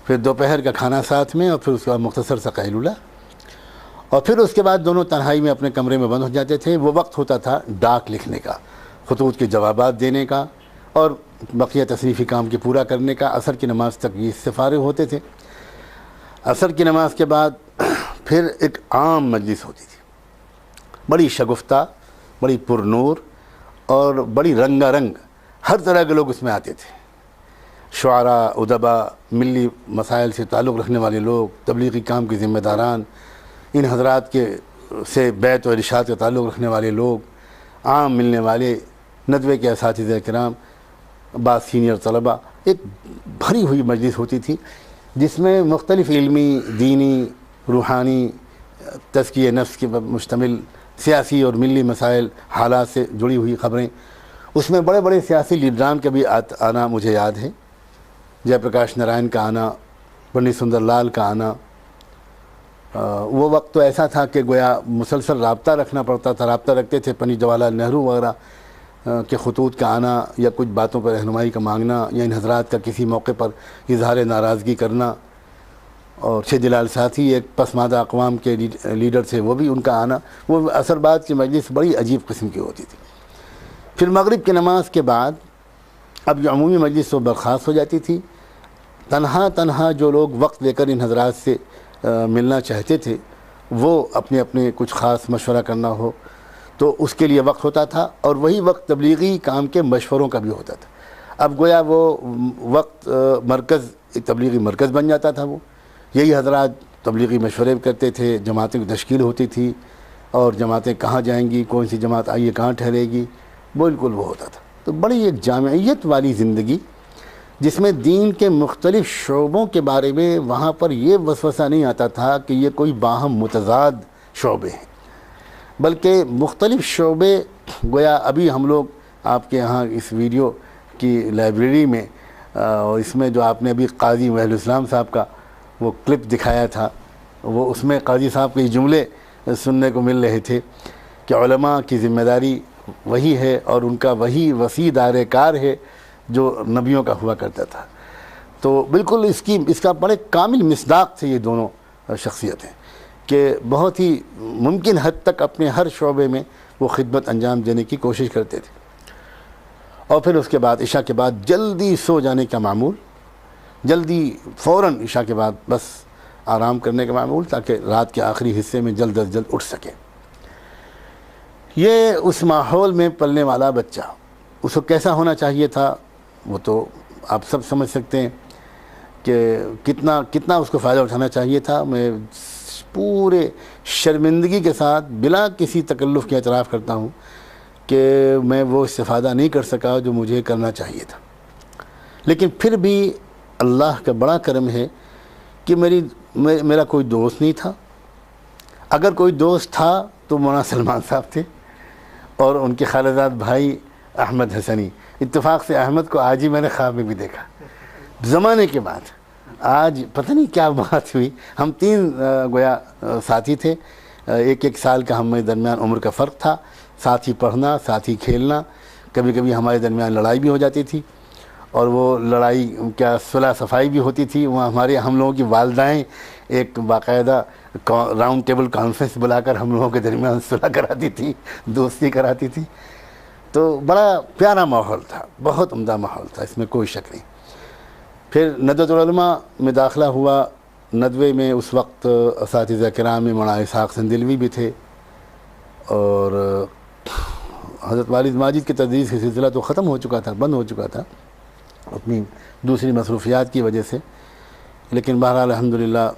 پھر دوپہر کا کھانا ساتھ میں, اور پھر اس کے بعد مختصر سا قیلولہ, اور پھر اس کے بعد دونوں تنہائی میں اپنے کمرے میں بند ہو جاتے تھے. وہ وقت ہوتا تھا ڈاک لکھنے کا, خطوط کے جوابات دینے کا, اور بقیہ تصنیفی کام کے پورا کرنے کا. عصر کی نماز تک یہ اس سے فارغ ہوتے تھے. عصر کی نماز کے بعد پھر ایک عام مجلس ہوتی تھی, بڑی شگفتہ, بڑی پرنور, اور بڑی رنگا رنگ. ہر طرح کے لوگ اس میں آتے تھے. شعراء, ادبا, ملی مسائل سے تعلق رکھنے والے لوگ, تبلیغی کام کے ذمہ داران, ان حضرات کے سے بیت و ارشاد کا تعلق رکھنے والے لوگ, عام ملنے والے, ندوے کے اساتذہ کرام, بعض سینئر طلباء. ایک بھری ہوئی مجلس ہوتی تھی جس میں مختلف علمی, دینی, روحانی, تزکیہ نفس کے مشتمل سیاسی اور ملی مسائل, حالات سے جڑی ہوئی خبریں. اس میں بڑے بڑے سیاسی لیڈران کا بھی آنا مجھے یاد ہے. جے پرکاش نارائن کا آنا, پنڈت سندر لال کا آنا. وہ وقت تو ایسا تھا کہ گویا مسلسل رابطہ رکھنا پڑتا تھا. رابطہ رکھتے تھے. پنڈت جواہر لال نہرو وغیرہ کے خطوط کا آنا, یا کچھ باتوں پر رہنمائی کا مانگنا, یا ان حضرات کا کسی موقع پر اظہار ناراضگی کرنا. اور شہید لال ساتھی ایک پسماندہ اقوام کے لیڈر تھے, وہ بھی ان کا آنا. وہ عصر بعد کی مجلس بڑی عجیب قسم کی ہوتی تھی. پھر مغرب کی نماز کے بعد اب جو عمومی مجلس وہ برخاست ہو جاتی تھی. تنہا جو لوگ وقت لے کر ان حضرات سے ملنا چاہتے تھے, وہ اپنے اپنے کچھ خاص مشورہ کرنا ہو تو اس کے لیے وقت ہوتا تھا. اور وہی وقت تبلیغی کام کے مشوروں کا بھی ہوتا تھا. اب گویا وہ وقت مرکز, ایک تبلیغی مرکز بن جاتا تھا. وہ یہی حضرات تبلیغی مشورے کرتے تھے. جماعتیں کی تشکیل ہوتی تھی, اور جماعتیں کہاں جائیں گی, کون سی جماعت آئیے کہاں ٹھہرے گی, بالکل وہ ہوتا تھا. تو بڑی ایک جامعیت والی زندگی جس میں دین کے مختلف شعبوں کے بارے میں وہاں پر یہ وسوسہ نہیں آتا تھا کہ یہ کوئی باہم متضاد شعبے ہیں, بلکہ مختلف شعبے. گویا ابھی ہم لوگ آپ کے یہاں اس ویڈیو کی لائبریری میں, اور اس میں جو آپ نے ابھی قاضی وحید الاسلام صاحب کا وہ کلپ دکھایا تھا, وہ اس میں قاضی صاحب کے جملے سننے کو مل رہے تھے کہ علماء کی ذمہ داری وہی ہے, اور ان کا وہی وسیع دائرہ کار ہے جو نبیوں کا ہوا کرتا تھا. تو بالکل اس کا بڑے کامل مصداق تھے یہ دونوں شخصیتیں, کہ بہت ہی ممکن حد تک اپنے ہر شعبے میں وہ خدمت انجام دینے کی کوشش کرتے تھے. اور پھر اس کے بعد عشاء کے بعد جلدی سو جانے کا معمول, جلدی فوراً عشاء کے بعد بس آرام کرنے کا معمول, تاکہ رات کے آخری حصے میں جلد از جلد اٹھ سکے. یہ اس ماحول میں پلنے والا بچہ, اس کو کیسا ہونا چاہیے تھا وہ تو آپ سب سمجھ سکتے ہیں کہ کتنا اس کو فائدہ اٹھانا چاہیے تھا. میں پورے شرمندگی کے ساتھ بلا کسی تکلف کے اعتراف کرتا ہوں کہ میں وہ استفادہ نہیں کر سکا جو مجھے کرنا چاہیے تھا. لیکن پھر بھی اللہ کا بڑا کرم ہے کہ میرا کوئی دوست نہیں تھا. اگر کوئی دوست تھا تو مولانا سلمان صاحب تھے, اور ان کے خالزاد بھائی احمد حسنی. اتفاق سے احمد کو آج ہی میں نے خواب میں بھی دیکھا, زمانے کے بعد. آج پتہ نہیں کیا بات ہوئی. ہم 3 گویا ساتھی تھے, ایک سال کا ہمارے درمیان عمر کا فرق تھا. ساتھ ہی پڑھنا, ساتھ ہی کھیلنا, کبھی کبھی ہمارے درمیان لڑائی بھی ہو جاتی تھی, اور وہ لڑائی کیا صلح صفائی بھی ہوتی تھی. وہ ہم لوگوں کی والدائیں ایک باقاعدہ راؤنڈ ٹیبل کانفرنس بلا کر ہم لوگوں کے درمیان صلح کراتی تھی, دوستی کراتی تھی. تو بڑا پیارا ماحول تھا, بہت عمدہ ماحول تھا, اس میں کوئی شک نہیں. پھر ندوۃ العلماء میں داخلہ ہوا. ندوے میں اس وقت اساتذہ کرام میں مولانا اسحاق سندلوی بھی تھے, اور حضرت والد ماجد کی تدریس کا سلسلہ تو ختم ہو چکا تھا، بند ہو چکا تھا اپنی دوسری مصروفیات کی وجہ سے، لیکن بہرحال الحمدللہ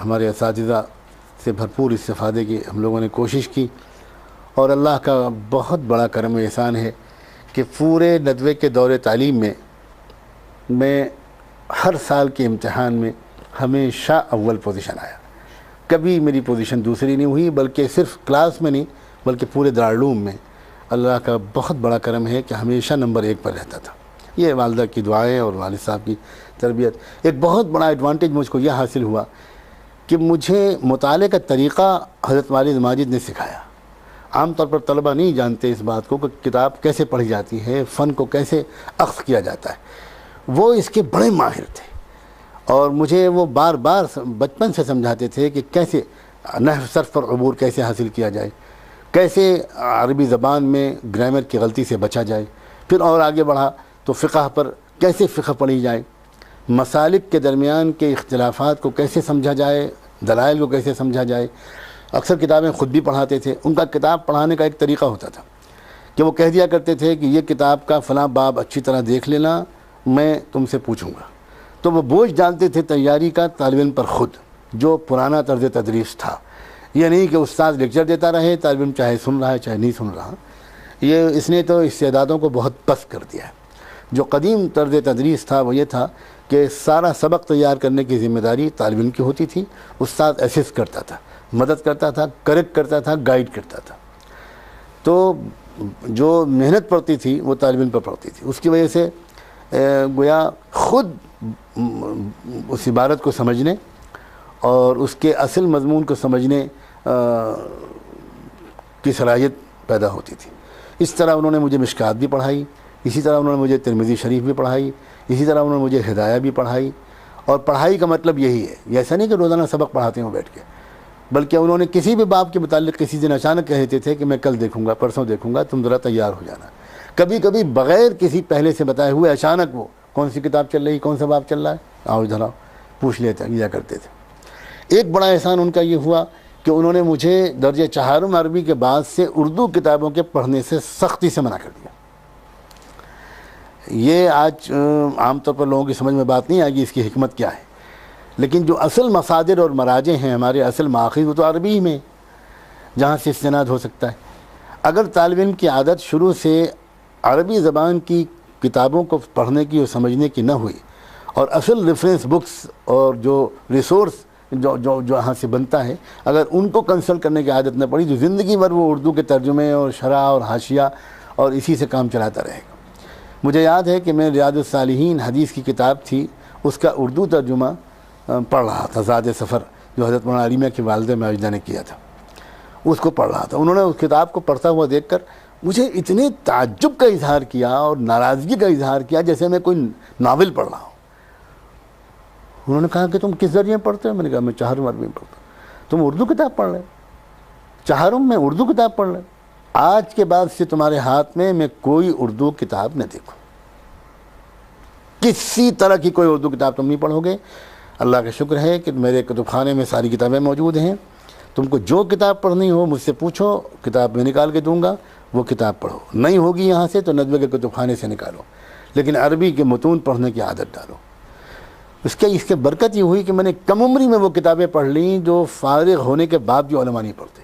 ہمارے اساتذہ سے بھرپور استفادے کی ہم لوگوں نے کوشش کی، اور اللہ کا بہت بڑا کرم و احسان ہے کہ پورے ندوے کے دور تعلیم میں ہر سال کے امتحان میں ہمیشہ اول پوزیشن آیا، کبھی میری پوزیشن دوسری نہیں ہوئی، بلکہ صرف کلاس میں نہیں بلکہ پورے دارالعلوم میں اللہ کا بہت بڑا کرم ہے کہ ہمیشہ نمبر 1 پر رہتا تھا۔ یہ والدہ کی دعائیں اور والد صاحب کی تربیت۔ ایک بہت بڑا ایڈوانٹیج مجھ کو یہ حاصل ہوا کہ مجھے مطالعے کا طریقہ حضرت والد ماجد نے سکھایا۔ عام طور پر طلبہ نہیں جانتے اس بات کو کہ کتاب کیسے پڑھی جاتی ہے، فن کو کیسے اخذ کیا جاتا ہے۔ وہ اس کے بڑے ماہر تھے، اور مجھے وہ بار بار بچپن سے سمجھاتے تھے کہ کیسے نحو صرف پر عبور کیسے حاصل کیا جائے، کیسے عربی زبان میں گرامر کی غلطی سے بچا جائے۔ پھر اور آگے بڑھا تو فقہ پر کیسے فقہ پڑھی جائے، مسالک کے درمیان کے اختلافات کو کیسے سمجھا جائے، دلائل کو کیسے سمجھا جائے۔ اکثر کتابیں خود بھی پڑھاتے تھے، ان کا کتاب پڑھانے کا ایک طریقہ ہوتا تھا کہ وہ کہہ دیا کرتے تھے کہ یہ کتاب کا فلاں باب اچھی طرح دیکھ لینا، میں تم سے پوچھوں گا۔ تو وہ بوجھ ڈالتے تھے تیاری کا طالب علم پر خود، جو پرانا طرز تدریس تھا۔ یہ نہیں کہ استاد لیکچر دیتا رہے، طالب علم چاہے سن رہا ہے چاہے نہیں سن رہا، یہ اس نے تو استعدادوں کو بہت پست کر دیا ہے۔ جو قدیم طرز تدریس تھا وہ یہ تھا کہ سارا سبق تیار کرنے کی ذمہ داری طالب علم کی ہوتی تھی، استاد اسسٹ کرتا تھا، مدد کرتا تھا، کریکٹ کرتا تھا، گائیڈ کرتا تھا۔ تو جو محنت پڑتی تھی وہ طالب علم پر پڑتی تھی۔ اس کی وجہ سے گویا خود اس عبارت کو سمجھنے اور اس کے اصل مضمون کو سمجھنے کی صلاحیت پیدا ہوتی تھی۔ اس طرح انہوں نے مجھے مشکات بھی پڑھائی، اسی طرح انہوں نے مجھے ترمذی شریف بھی پڑھائی، اسی طرح انہوں نے مجھے ہدایہ بھی پڑھائی۔ اور پڑھائی کا مطلب یہی ہے، یہ ایسا نہیں کہ روزانہ سبق پڑھاتے ہوں بیٹھ کے، بلکہ انہوں نے کسی بھی باب کے متعلق کسی دن اچانک کہتے تھے کہ میں کل دیکھوں گا، پرسوں دیکھوں گا، تم ذرا تیار ہو جانا۔ کبھی کبھی بغیر کسی پہلے سے بتائے ہوئے اچانک وہ کون سی کتاب چل رہی، کون سا باب چل رہا ہے، آؤ ادھر آؤ، پوچھ لیا کرتے تھے۔ ایک بڑا احسان ان کا یہ ہوا کہ انہوں نے مجھے درجہ چہارم عربی کے بعد سے اردو کتابوں کے پڑھنے سے سختی سے منع کر دیا۔ یہ آج عام طور پر لوگوں کی سمجھ میں بات نہیں آئے گی اس کی حکمت کیا ہے، لیکن جو اصل مصادر اور مراجع ہیں، ہمارے اصل مآخذ، وہ تو عربی ہی میں جہاں سے استناد ہو سکتا ہے۔ اگر طالب علم کی عادت شروع سے عربی زبان کی کتابوں کو پڑھنے کی اور سمجھنے کی نہ ہوئی، اور اصل ریفرنس بکس اور جو ریسورس جو یہاں سے بنتا ہے، اگر ان کو کنسلٹ کرنے کی عادت نہ پڑی تو زندگی بھر وہ اردو کے ترجمے اور شرح اور حاشیہ اور اسی سے کام چلاتا رہے گا۔ مجھے یاد ہے کہ میں ریاض الصالحین حدیث کی کتاب تھی، اس کا اردو ترجمہ پڑھ رہا تھا، زاد سفر، جو حضرت مولانا علیمیہ کی والدہ ماجدہ نے کیا تھا، اس کو پڑھ رہا تھا۔ انہوں نے اس کتاب کو پڑھتا ہوا دیکھ کر مجھے اتنے تعجب کا اظہار کیا اور ناراضگی کا اظہار کیا جیسے میں کوئی ناول پڑھ رہا ہوں۔ انہوں نے کہا کہ تم کس ذریعے پڑھتے ہو؟ میں نے کہا میں چہارم عربی میں پڑھتا ہوں۔ تم اردو کتاب پڑھ رہے ہو؟ چہارم میں اردو کتاب پڑھ رہے ہو؟ آج کے بعد سے تمہارے ہاتھ میں کوئی اردو کتاب نہ دیکھوں، کسی طرح کی کوئی اردو کتاب تم نہیں پڑھو گے۔ اللہ کا شکر ہے کہ میرے کتب خانے میں ساری کتابیں موجود ہیں، تم کو جو کتاب پڑھنی ہو مجھ سے پوچھو، کتاب میں نکال کے دوں گا، وہ کتاب پڑھو۔ نہیں ہوگی یہاں سے تو ندوے کے کتب خانے سے نکالو، لیکن عربی کے متون پڑھنے کی عادت ڈالو۔ اس کے برکت یہ ہوئی کہ میں نے کم عمری میں وہ کتابیں پڑھ لیں جو فارغ ہونے کے بعد جو علماء نہیں پڑھتے۔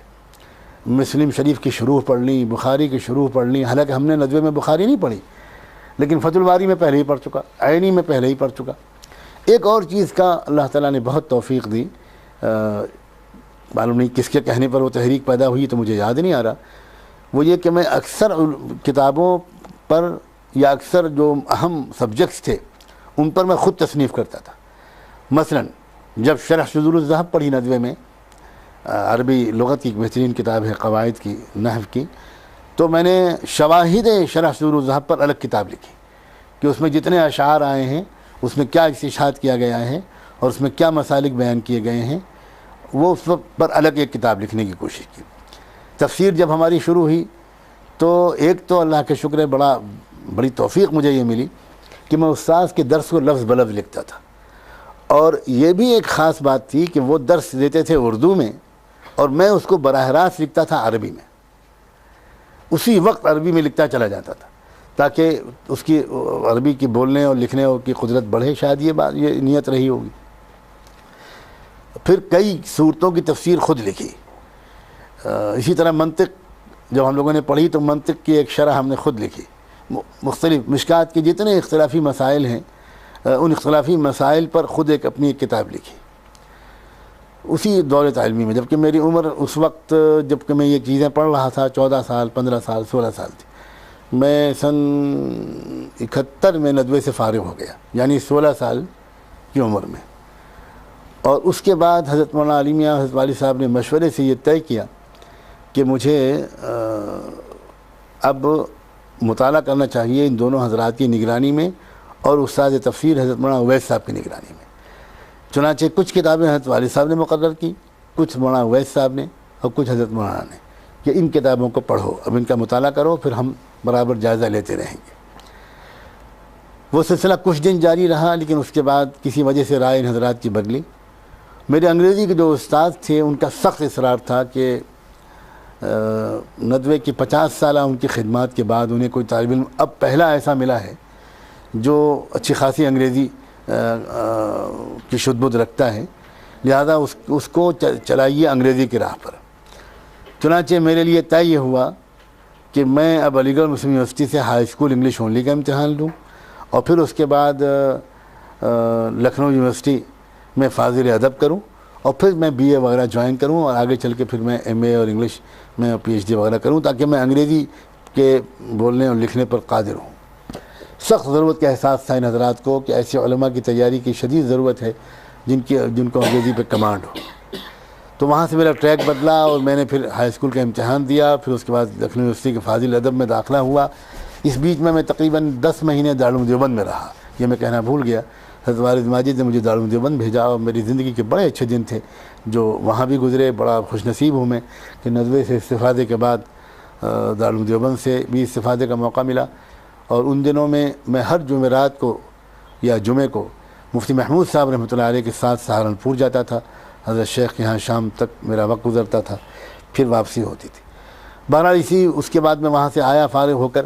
مسلم شریف کی شروح پڑھ لی، بخاری کی شروح پڑھ لی، حالانکہ ہم نے ندوے میں بخاری نہیں پڑھی، لیکن فتح الباری میں پہلے ہی پڑھ چکا، عینی میں پہلے ہی پڑھ چکا۔ ایک اور چیز کا اللہ تعالیٰ نے بہت توفیق دی، معلوم نہیں کس کے کہنے پر وہ تحریک پیدا ہوئی تو مجھے یاد نہیں آ رہا، وہ یہ کہ میں اکثر کتابوں پر یا اکثر جو اہم سبجیکٹس تھے ان پر میں خود تصنیف کرتا تھا۔ مثلا جب شرح شذور الذہب پڑھی ندوے میں، عربی لغت کی ایک بہترین کتاب ہے قواعد کی، نحو کی، تو میں نے شواہد شرح شذور الذہب پر الگ کتاب لکھی کہ اس میں جتنے اشعار آئے ہیں اس میں کیا استشہاد کیا گیا ہے اور اس میں کیا مسالک بیان کیے گئے ہیں، وہ اس پر الگ ایک کتاب لکھنے کی کوشش کی۔ تفسیر جب ہماری شروع ہوئی تو ایک تو اللہ کے شکر ہے بڑی توفیق مجھے یہ ملی کہ میں استاذ کے درس کو لفظ بلفظ لکھتا تھا، اور یہ بھی ایک خاص بات تھی کہ وہ درس دیتے تھے اردو میں اور میں اس کو براہ راست لکھتا تھا عربی میں۔ اسی وقت عربی میں لکھتا چلا جاتا تھا تاکہ اس کی عربی کی بولنے اور لکھنے کی قدرت بڑھے. شاید یہ نیت رہی ہوگی. پھر کئی صورتوں کی تفسیر خود لکھی. اسی طرح منطق جب ہم لوگوں نے پڑھی تو منطق کی ایک شرح ہم نے خود لکھی. مختلف مشکات کے جتنے اختلافی مسائل ہیں ان اختلافی مسائل پر خود اپنی ایک کتاب لکھی اسی دولت علمی میں. جبکہ میری عمر اس وقت جب کہ میں یہ چیزیں پڑھ رہا تھا 14 سال 15 سال 16 سال تھی. میں سن 71 میں ندوے سے فارغ ہو گیا, یعنی 16 سال کی عمر میں. اور اس کے بعد حضرت مولانا علی میاں حضرت والی صاحب نے مشورے سے یہ طے کیا کہ مجھے اب مطالعہ کرنا چاہیے ان دونوں حضرات کی نگرانی میں اور استاد تفسیر حضرت مولانا اویس صاحب کی نگرانی میں. چنانچہ کچھ کتابیں حضرت والی صاحب نے مقرر کی, کچھ مولانا اویس صاحب نے اور کچھ حضرت مولانا نے کہ ان کتابوں کو پڑھو, اب ان کا مطالعہ کرو, پھر ہم برابر جائزہ لیتے رہیں گے. وہ سلسلہ کچھ دن جاری رہا, لیکن اس کے بعد کسی وجہ سے رائے ان حضرات کی بدلی. میرے انگریزی کے جو استاد تھے ان کا سخت اصرار تھا کہ ندوے کی 50 سالہ ان کی خدمات کے بعد انہیں کوئی طالب علم اب پہلا ایسا ملا ہے جو اچھی خاصی انگریزی کی شد بدھ رکھتا ہے, لہذا اس کو چلائیے انگریزی کی راہ پر. چنانچہ میرے لیے طے یہ ہوا کہ میں اب علی گڑھ مسلم یونیورسٹی سے ہائی اسکول انگلش اونلی کا امتحان لوں اور پھر اس کے بعد لکھنؤ یونیورسٹی میں فاضل ادب کروں اور پھر میں بی اے وغیرہ جوائن کروں اور آگے چل کے پھر میں ایم اے اور انگلش میں پی ایچ ڈی وغیرہ کروں تاکہ میں انگریزی کے بولنے اور لکھنے پر قادر ہوں. سخت ضرورت کا احساس تھا ان حضرات کو کہ ایسے علماء کی تیاری کی شدید ضرورت ہے جن کو انگریزی پہ کمانڈ ہو. تو وہاں سے میرا ٹریک بدلا اور میں نے پھر ہائی اسکول کا امتحان دیا, پھر اس کے بعد لکھنؤ یونیورسٹی کے فاضل ادب میں داخلہ ہوا. اس بیچ میں تقریباً 10 مہینے دارالعلوم دیوبند میں رہا. یہ میں کہنا بھول گیا, حضرت والد ماجد نے مجھے دارالعلوم دیوبند بھیجا اور میری زندگی کے بڑے اچھے دن تھے جو وہاں بھی گزرے. بڑا خوش نصیب ہوں میں کہ ندوے سے استفادے کے بعد دارالعلوم دیوبند سے بھی استفادے کا موقع ملا. اور ان دنوں میں ہر جمعرات کو یا جمعے کو مفتی محمود صاحب رحمۃ اللہ علیہ کے ساتھ سہارنپور جاتا تھا. حضرت شیخ کے ہاں شام تک میرا وقت گزرتا تھا, پھر واپسی ہوتی تھی. بہرحال اس کے بعد میں وہاں سے آیا فارغ ہو کر,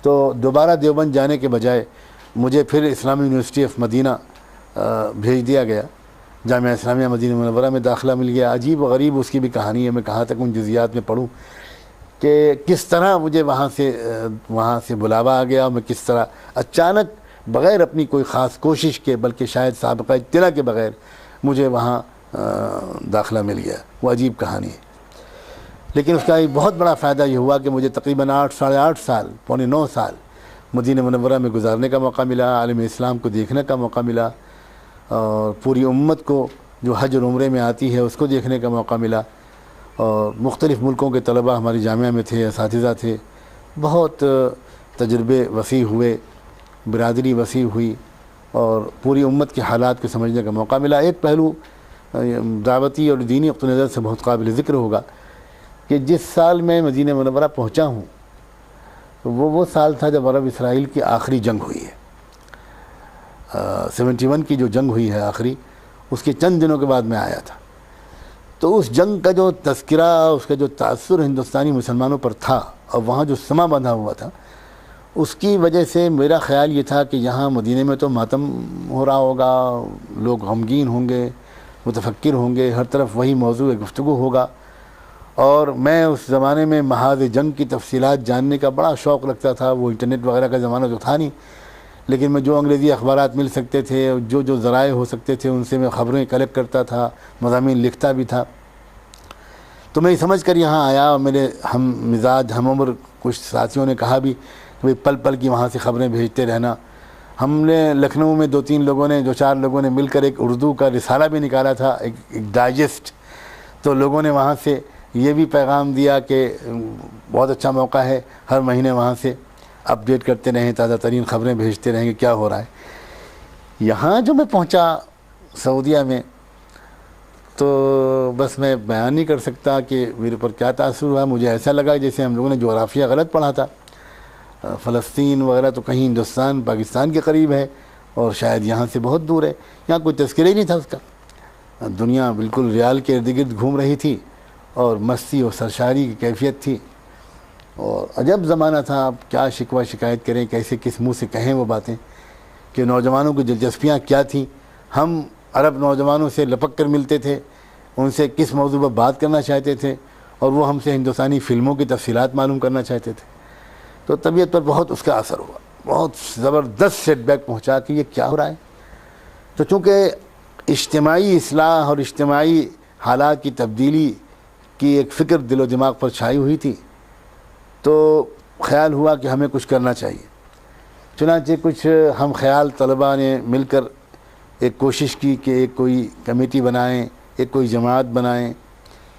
تو دوبارہ دیوبند جانے کے بجائے مجھے پھر اسلامی یونیورسٹی آف مدینہ بھیج دیا گیا. جامعہ اسلامیہ مدینہ منورہ میں داخلہ مل گیا. عجیب و غریب اس کی بھی کہانی ہے, میں کہاں تک ان جزیات میں پڑھوں کہ کس طرح مجھے وہاں سے بلاوا آ گیا اور میں کس طرح اچانک بغیر اپنی کوئی خاص کوشش کے بلکہ شاید سابقہ اطلاع کے بغیر مجھے وہاں داخلہ مل گیا. وہ عجیب کہانی ہے, لیکن اس کا ایک بہت بڑا فائدہ یہ ہوا کہ مجھے تقریباً 8 ساڑھے 8 سال پونے 9 سال مدینہ منورہ میں گزارنے کا موقع ملا, عالم اسلام کو دیکھنے کا موقع ملا اور پوری امت کو جو حج اور عمرے میں آتی ہے اس کو دیکھنے کا موقع ملا. اور مختلف ملکوں کے طلباء ہماری جامعہ میں تھے, اساتذہ تھے. بہت تجربے وسیع ہوئے, برادری وسیع ہوئی اور پوری امت کے حالات کو سمجھنے کا موقع ملا. ایک پہلو دعوتی اور دینی نقطہ نظر سے بہت قابل ذکر ہوگا کہ جس سال میں مدینہ منورہ پہنچا ہوں وہ سال تھا جب عرب اسرائیل کی آخری جنگ ہوئی ہے. 71 کی جو جنگ ہوئی ہے آخری, اس کے چند دنوں کے بعد میں آیا تھا. تو اس جنگ کا جو تذکرہ, اس کا جو تاثر ہندوستانی مسلمانوں پر تھا اور وہاں جو سما بندھا ہوا تھا, اس کی وجہ سے میرا خیال یہ تھا کہ یہاں مدینہ میں تو ماتم ہو رہا ہوگا, لوگ غمگین ہوں گے, متفکر ہوں گے, ہر طرف وہی موضوع گفتگو ہوگا. اور میں اس زمانے میں محاذ جنگ کی تفصیلات جاننے کا بڑا شوق رکھتا تھا. وہ انٹرنیٹ وغیرہ کا زمانہ تو تھا نہیں, لیکن میں جو انگریزی اخبارات مل سکتے تھے, جو ذرائع ہو سکتے تھے, ان سے میں خبریں کلیکٹ کرتا تھا, مضامین لکھتا بھی تھا. تو میں یہ سمجھ کر یہاں آیا اور میرے ہم مزاج ہم عمر کچھ ساتھیوں نے کہا بھی کہ پل پل کی وہاں سے خبریں بھیجتے رہنا. ہم نے لکھنؤ میں 2-3 لوگوں نے 4 لوگوں نے مل کر ایک اردو کا رسالہ بھی نکالا تھا, ایک ڈائجسٹ. تو لوگوں نے وہاں سے یہ بھی پیغام دیا کہ بہت اچھا موقع ہے, ہر مہینے وہاں سے اپڈیٹ کرتے رہیں, تازہ ترین خبریں بھیجتے رہیں کہ کیا ہو رہا ہے. یہاں جو میں پہنچا سعودیہ میں تو بس میں بیان نہیں کر سکتا کہ میرے پر کیا تاثر ہوا. مجھے ایسا لگا جیسے ہم لوگوں نے جغرافیہ غلط پڑھا تھا. فلسطین وغیرہ تو کہیں ہندوستان پاکستان کے قریب ہے اور شاید یہاں سے بہت دور ہے. یہاں کوئی تذکرہ ہی نہیں تھا اس کا. دنیا بالکل ریال کے ارد گرد گھوم رہی تھی اور مستی اور سرشاری کی کیفیت تھی. اور عجب زمانہ تھا. اب کیا شکوہ شکایت کریں, کیسے کس منہ سے کہیں وہ باتیں کہ نوجوانوں کی دلچسپیاں کیا تھیں. ہم عرب نوجوانوں سے لپک کر ملتے تھے, ان سے کس موضوع پر بات کرنا چاہتے تھے, اور وہ ہم سے ہندوستانی فلموں کی تفصیلات معلوم کرنا چاہتے تھے. تو طبیعت پر بہت اس کا اثر ہوا, بہت زبردست سیٹ بیک پہنچا کہ یہ کیا ہو رہا ہے. تو چونکہ اجتماعی اصلاح اور اجتماعی حالات کی تبدیلی کی ایک فکر دل و دماغ پر چھائی ہوئی تھی, تو خیال ہوا کہ ہمیں کچھ کرنا چاہیے. چنانچہ کچھ ہم خیال طلباء نے مل کر ایک کوشش کی کہ ایک کوئی کمیٹی بنائیں, ایک کوئی جماعت بنائیں,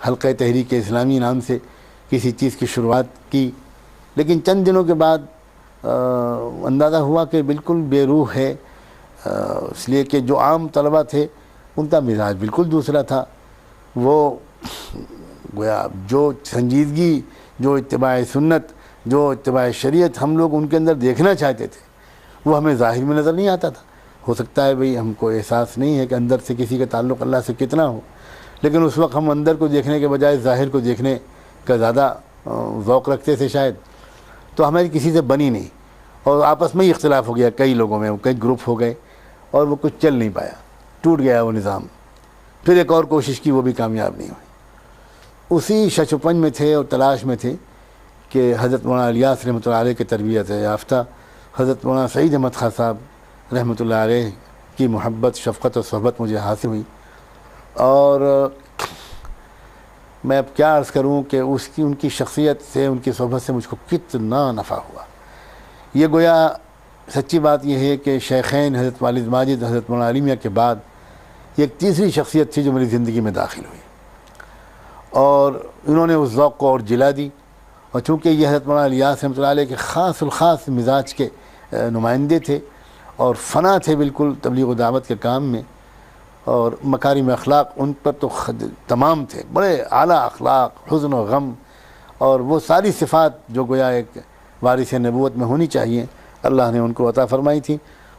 حلقہ تحریک اسلامی نام سے کسی چیز کی شروعات کی. لیکن چند دنوں کے بعد اندازہ ہوا کہ بالکل بے روح ہے, اس لیے کہ جو عام طلباء تھے ان کا مزاج بالکل دوسرا تھا. وہ گویا جو سنجیدگی, جو اتباع سنت, جو اتباع شریعت ہم لوگ ان کے اندر دیکھنا چاہتے تھے, وہ ہمیں ظاہر میں نظر نہیں آتا تھا. ہو سکتا ہے بھئی ہم کو احساس نہیں ہے کہ اندر سے کسی کا تعلق اللہ سے کتنا ہو, لیکن اس وقت ہم اندر کو دیکھنے کے بجائے ظاہر کو دیکھنے کا زیادہ ذوق رکھتے تھے شاید. تو ہماری کسی سے بنی نہیں, اور آپس میں ہی اختلاف ہو گیا کئی لوگوں میں, کئی گروپ ہو گئے, اور وہ کچھ چل نہیں پایا, ٹوٹ گیا وہ نظام. پھر ایک اور کوشش کی, وہ بھی کامیاب نہیں ہوئی. اسی شش و پنج میں تھے اور تلاش میں تھے کہ حضرت مولانا الیاس رحمۃ اللہ علیہ کی تربیت یافتہ حضرت مولانا سعید احمد خان صاحب رحمۃ اللہ علیہ کی محبت, شفقت اور صحبت مجھے حاصل ہوئی. اور میں اب کیا عرض کروں کہ ان کی شخصیت سے, ان کی صحبت سے مجھ کو کتنا نفع ہوا. یہ گویا سچی بات یہ ہے کہ شیخین حضرت والد ماجد, حضرت مولانا علی میاں کے بعد یہ ایک تیسری شخصیت تھی جو میری زندگی میں داخل ہوئی, اور انہوں نے اس ذوق کو اور جلا دی. اور چونکہ یہ حضرت مولانا الیاس رحمۃ اللہ علیہ کے خاص الخاص مزاج کے نمائندے تھے, اور فنا تھے بالکل تبلیغ و دعوت کے کام میں, اور مکارم اخلاق ان پر تو تمام تھے, بڑے اعلیٰ اخلاق, حزن و غم, اور وہ ساری صفات جو گویا ایک وارث نبوت میں ہونی چاہیے, اللہ نے ان کو عطا فرمائی تھی.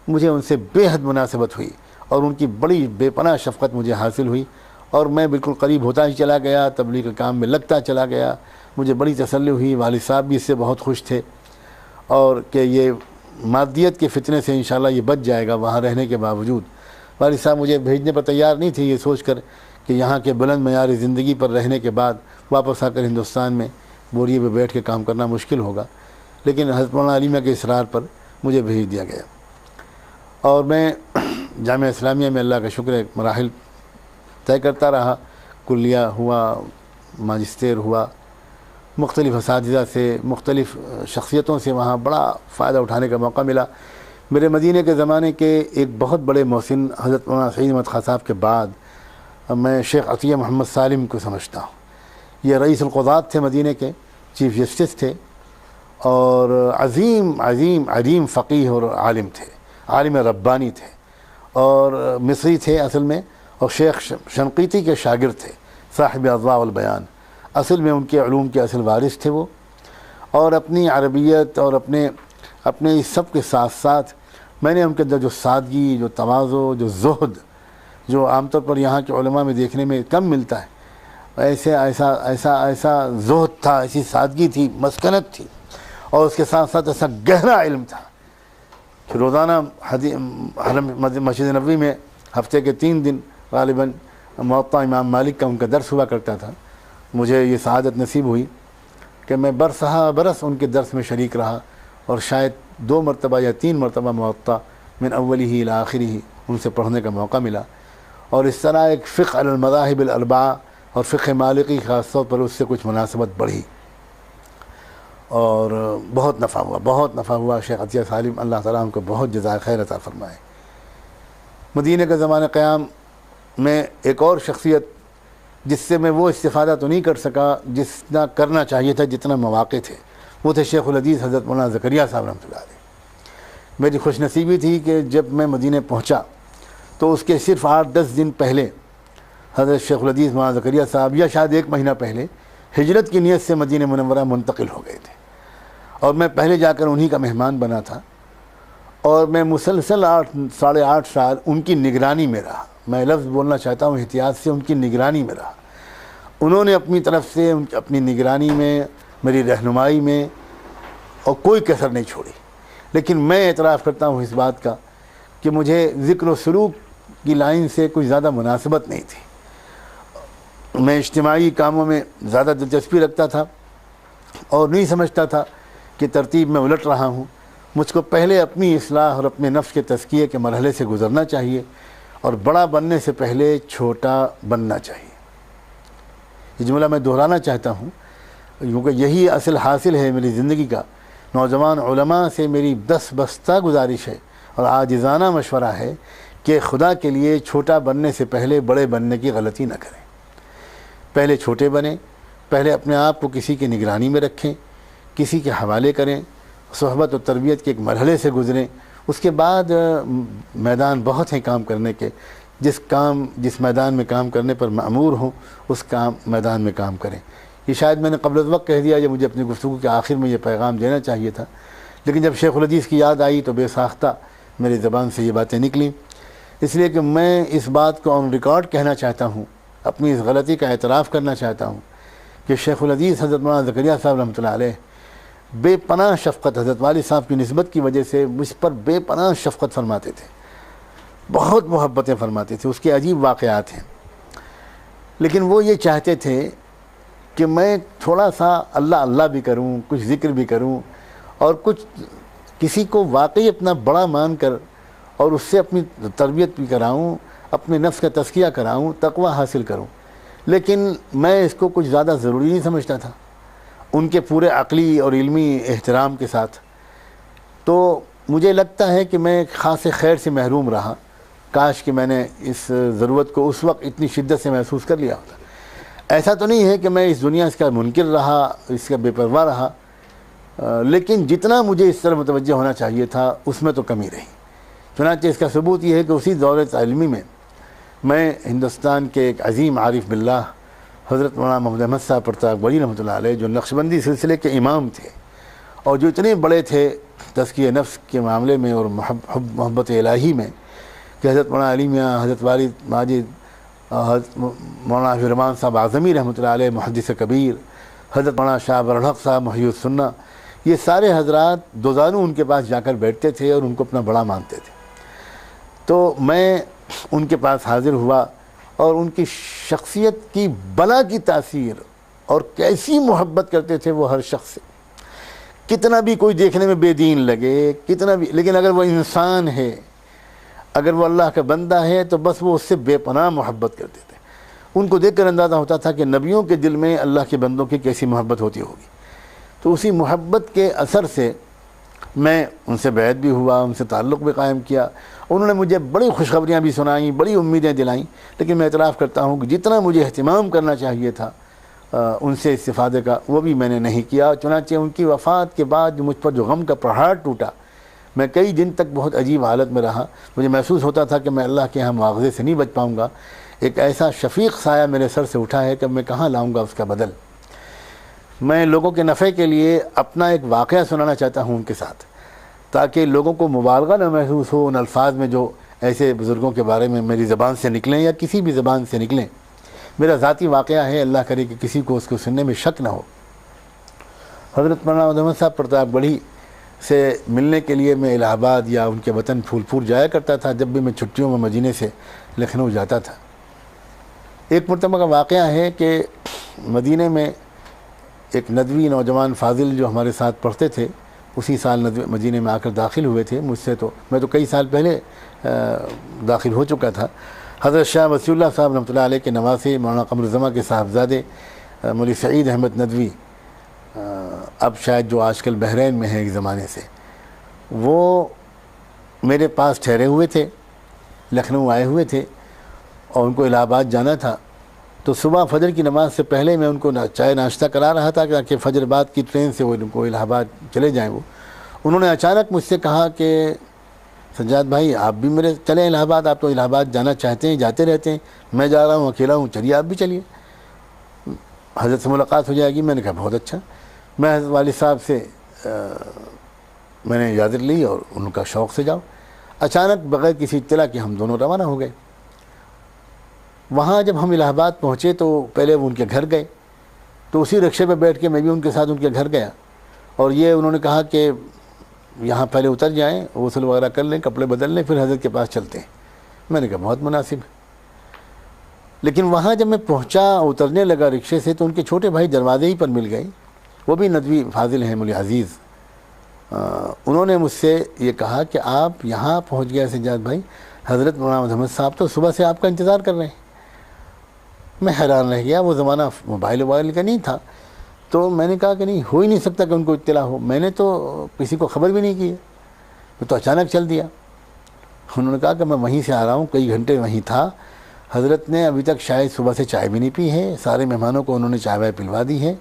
مجھے ان سے بے حد مناسبت ہوئی, اور ان کی بڑی بے پناہ شفقت مجھے حاصل ہوئی, اور میں بالکل قریب ہوتا ہی چلا گیا, تبلیغ کے کام میں لگتا چلا گیا. مجھے بڑی تسلی ہوئی, والد صاحب بھی اس سے بہت خوش تھے, اور کہ یہ مادیت کے فتنے سے انشاءاللہ یہ بچ جائے گا وہاں رہنے کے باوجود. والد صاحب مجھے بھیجنے پر تیار نہیں تھے, یہ سوچ کر کہ یہاں کے بلند معیار زندگی پر رہنے کے بعد واپس آ کر ہندوستان میں بوریے پہ بیٹھ کے کام کرنا مشکل ہوگا. لیکن حضرت مولانا علی میاں کے اصرار پر مجھے بھیج دیا گیا, اور میں جامعہ اسلامیہ میں اللہ کا شکر ہے مراحل طے کرتا رہا. کلیہ ہوا, ماجسٹر ہوا, مختلف اساتذہ سے, مختلف شخصیتوں سے وہاں بڑا فائدہ اٹھانے کا موقع ملا. میرے مدینے کے زمانے کے ایک بہت بڑے محسن حضرت مولانا سعید احمد خان صاحب کے بعد میں شیخ عطیہ محمد سالم کو سمجھتا ہوں. یہ رئیس القضات تھے مدینے کے, چیف جسٹس تھے, اور عظیم عظیم عظیم فقیہ اور عالم تھے, عالم ربانی تھے, اور مصری تھے اصل میں, اور شیخ شنقیطی کے شاگرد تھے, صاحب اضواء البیان. اصل میں ان کے علوم کے اصل وارث تھے وہ, اور اپنی عربیت اور اپنے اس سب کے ساتھ ساتھ میں نے ان کے اندر جو سادگی, جو تواضع, جو زہد, جو عام طور پر یہاں کے علماء میں دیکھنے میں کم ملتا ہے, ایسا زہد تھا, ایسی سادگی تھی, مسکنت تھی, اور اس کے ساتھ ساتھ ایسا گہرا علم تھا کہ روزانہ مسجد نبوی میں ہفتے کے 3 دن غالباً موطا امام مالک کا ان کا درس ہوا کرتا تھا. مجھے یہ سعادت نصیب ہوئی کہ میں برس ان کے درس میں شریک رہا, اور شاید 2 مرتبہ یا 3 مرتبہ موطا من اولی ہی الی آخری ہی ان سے پڑھنے کا موقع ملا. اور اس طرح ایک فقہ علی المذاہب الاربعہ اور فقہ مالکی خاص طور پر اس سے کچھ مناسبت بڑھی, اور بہت نفع ہوا. شیخ عطیہ سالم اللہ تعالیٰ ان کو بہت جزائے خیر عطا فرمائے. مدینہ کے زمانہ قیام میں ایک اور شخصیت جس سے میں وہ استفادہ تو نہیں کر سکا جتنا کرنا چاہیے تھا, جتنا مواقع تھے, وہ تھے شیخ الحدیث حضرت مولانا زکریہ صاحب رحمۃ اللہ علیہ. میری خوش نصیبی تھی کہ جب میں مدینہ پہنچا تو اس کے صرف 8-10 دن پہلے حضرت شیخ الحدیث مولانا زکریہ صاحب, یا شاید 1 مہینہ پہلے, ہجرت کی نیت سے مدینہ منورہ منتقل ہو گئے تھے, اور میں پہلے جا کر انہی کا مہمان بنا تھا, اور میں مسلسل 8-8.5 سال ان کی نگرانی میں رہا. میں لفظ بولنا چاہتا ہوں احتیاط سے, ان کی نگرانی میں رہا. انہوں نے اپنی طرف سے اپنی نگرانی میں میری رہنمائی میں اور کوئی کسر نہیں چھوڑی. لیکن میں اعتراف کرتا ہوں اس بات کا کہ مجھے ذکر و سلوک کی لائن سے کوئی زیادہ مناسبت نہیں تھی. میں اجتماعی کاموں میں زیادہ دلچسپی رکھتا تھا اور نہیں سمجھتا تھا کہ ترتیب میں الٹ رہا ہوں. مجھ کو پہلے اپنی اصلاح اور اپنے نفس کے تزکیے کے مرحلے سے گزرنا چاہیے اور بڑا بننے سے پہلے چھوٹا بننا چاہیے. یہ جملہ میں دہرانا چاہتا ہوں کیونکہ یہی اصل حاصل ہے میری زندگی کا. نوجوان علماء سے میری دستبستہ گزارش ہے اور عاجزانہ مشورہ ہے کہ خدا کے لیے چھوٹا بننے سے پہلے بڑے بننے کی غلطی نہ کریں. پہلے چھوٹے بنیں، پہلے اپنے آپ کو کسی کی نگرانی میں رکھیں، کسی کے حوالے کریں، صحبت و تربیت کے ایک مرحلے سے گزریں. اس کے بعد میدان بہت ہیں کام کرنے کے. جس میدان میں کام کرنے پر مأمور ہوں اس میدان میں کام کریں. یہ شاید میں نے قبل از وقت کہہ دیا، یہ مجھے اپنی گفتگو کے آخر میں یہ پیغام دینا چاہیے تھا، لیکن جب شیخ الحدیث کی یاد آئی تو بے ساختہ میری زبان سے یہ باتیں نکلیں. اس لیے کہ میں اس بات کو آن ریکارڈ کہنا چاہتا ہوں، اپنی اس غلطی کا اعتراف کرنا چاہتا ہوں کہ شیخ الحدیث حضرت مولانا زکریہ صاحب رحمۃ اللہ علیہ بے پناہ شفقت، حضرت والد صاحب کی نسبت کی وجہ سے مجھ پر بے پناہ شفقت فرماتے تھے، بہت محبتیں فرماتے تھے. اس کے عجیب واقعات ہیں. لیکن وہ یہ چاہتے تھے کہ میں تھوڑا سا اللہ اللہ بھی کروں، کچھ ذکر بھی کروں اور کچھ کسی کو واقعی اپنا بڑا مان کر اور اس سے اپنی تربیت بھی کراؤں، اپنے نفس کا تزکیہ کراؤں، تقوی حاصل کروں. لیکن میں اس کو کچھ زیادہ ضروری نہیں سمجھتا تھا ان کے پورے عقلی اور علمی احترام کے ساتھ. تو مجھے لگتا ہے کہ میں خاص خیر سے محروم رہا. کاش کہ میں نے اس ضرورت کو اس وقت اتنی شدت سے محسوس کر لیا ہوتا. ایسا تو نہیں ہے کہ میں اس دنیا اس کا منکر رہا، اس کا بے پرواہ رہا، لیکن جتنا مجھے اس طرح متوجہ ہونا چاہیے تھا اس میں تو کمی رہی. چنانچہ اس کا ثبوت یہ ہے کہ اسی دور تعلیمی میں ہندوستان کے ایک عظیم عارف باللہ حضرت مولانا محمد احمد صاحب پرتاپ گڑھی رحمۃ اللہ علیہ، جو نقشبندی سلسلے کے امام تھے اور جو اتنے بڑے تھے تزکیہ نفس کے معاملے میں اور محبت الہی میں، کہ حضرت مولانا علی میاں، حضرت والد ماجد، حضرت مولانا حفیظ الرحمان صاحب اعظمی رحمۃ اللہ علیہ محدث کبیر، حضرت مولانا شاہ برالحق صاحب محی السنہ، یہ سارے حضرات دوزانو ان کے پاس جا کر بیٹھتے تھے اور ان کو اپنا بڑا مانتے تھے. تو میں ان کے پاس حاضر ہوا اور ان کی شخصیت کی بلا کی تاثیر اور کیسی محبت کرتے تھے وہ ہر شخص سے. کتنا بھی کوئی دیکھنے میں بے دین لگے، کتنا بھی، لیکن اگر وہ انسان ہے، اگر وہ اللہ کا بندہ ہے تو بس وہ اس سے بے پناہ محبت کرتے تھے. ان کو دیکھ کر اندازہ ہوتا تھا کہ نبیوں کے دل میں اللہ کے بندوں کی کیسی محبت ہوتی ہوگی. تو اسی محبت کے اثر سے میں ان سے بیعت بھی ہوا، ان سے تعلق بھی قائم کیا. انہوں نے مجھے بڑی خوشخبریاں بھی سنائیں، بڑی امیدیں دلائیں، لیکن میں اعتراف کرتا ہوں کہ جتنا مجھے اہتمام کرنا چاہیے تھا ان سے استفادے کا وہ بھی میں نے نہیں کیا. چنانچہ ان کی وفات کے بعد مجھ پر جو غم کا پہاڑ ٹوٹا، میں کئی دن تک بہت عجیب حالت میں رہا. مجھے محسوس ہوتا تھا کہ میں اللہ کے یہاں مواخذے سے نہیں بچ پاؤں گا. ایک ایسا شفیق سایہ میرے سر سے اٹھا ہے کہ میں کہاں لاؤں گا اس کا بدل. میں لوگوں کے نفع کے لیے اپنا ایک واقعہ سنانا چاہتا ہوں ان کے ساتھ، تاکہ لوگوں کو مبالغہ نہ محسوس ہو ان الفاظ میں جو ایسے بزرگوں کے بارے میں میری زبان سے نکلیں یا کسی بھی زبان سے نکلیں. میرا ذاتی واقعہ ہے، اللہ کرے کہ کسی کو اس کو سننے میں شک نہ ہو. حضرت مولانا محمد احمد صاحب پرتاپ گڑھی سے ملنے کے لیے میں الہ آباد یا ان کے وطن پھول پور جایا کرتا تھا جب بھی میں چھٹیوں میں مدینے سے لکھنؤ جاتا تھا. ایک مرتبہ کا واقعہ ہے کہ مدینے میں ایک ندوی نوجوان فاضل جو ہمارے ساتھ پڑھتے تھے اسی سال مدینے میں آ کر داخل ہوئے تھے مجھ سے، تو میں تو کئی سال پہلے داخل ہو چکا تھا. حضرت شاہ وسیع اللہ صاحب رحمۃ اللہ علیہ کے نواسے مولانا قمر الزماں کے صاحبزادے مولوی سعید احمد ندوی، اب شاید جو آج کل بحرین میں ہے ایک زمانے سے، وہ میرے پاس ٹھہرے ہوئے تھے، لکھنؤ آئے ہوئے تھے اور ان کو الہ آباد جانا تھا. تو صبح فجر کی نماز سے پہلے میں ان کو چائے ناشتہ کرا رہا تھا تاکہ فجر بعد کی ٹرین سے وہ ان کو الہ آباد چلے جائیں. وہ انہوں نے اچانک مجھ سے کہا کہ سجاد بھائی آپ بھی میرے چلیں الہ آباد، آپ تو الہ آباد جانا چاہتے ہیں، جاتے رہتے ہیں، میں جا رہا ہوں اکیلا ہوں، چلیے آپ بھی چلیے، حضرت سے ملاقات ہو جائے گی. میں نے کہا بہت اچھا. میں حضرت والد صاحب سے میں نے اجازت لی اور ان کا شوق سے جاؤ. اچانک بغیر کسی اطلاع کے ہم دونوں روانہ ہو گئے. وہاں جب ہم الہ آباد پہنچے تو پہلے وہ ان کے گھر گئے تو اسی رکشے پہ بیٹھ کے میں بھی ان کے ساتھ ان کے گھر گیا، اور یہ انہوں نے کہا کہ یہاں پہلے اتر جائیں، غسل وغیرہ کر لیں، کپڑے بدل لیں، پھر حضرت کے پاس چلتے ہیں۔ میں نے کہا بہت مناسب ہے۔ لیکن وہاں جب میں پہنچا، اترنے لگا رکشے سے، تو ان کے چھوٹے بھائی دروازے ہی پر مل گئے، وہ بھی ندوی فاضل ہیں، مولوی عزیز۔ انہوں نے مجھ سے یہ کہا کہ آپ یہاں پہنچ گئے سجاد بھائی، حضرت مولانا محمد صاحب تو صبح سے آپ کا انتظار کر رہے ہیں۔ میں حیران رہ گیا، وہ زمانہ موبائل کا نہیں تھا، تو میں نے کہا کہ نہیں، ہو ہی نہیں سکتا کہ ان کو اطلاع ہو، میں نے تو کسی کو خبر بھی نہیں کی ہے، میں تو اچانک چل دیا۔ انہوں نے کہا کہ میں وہیں سے آ رہا ہوں، کئی گھنٹے وہیں تھا، حضرت نے ابھی تک شاید صبح سے چائے بھی نہیں پی ہے، سارے مہمانوں کو انہوں نے چائے وائے پلوا دی ہے،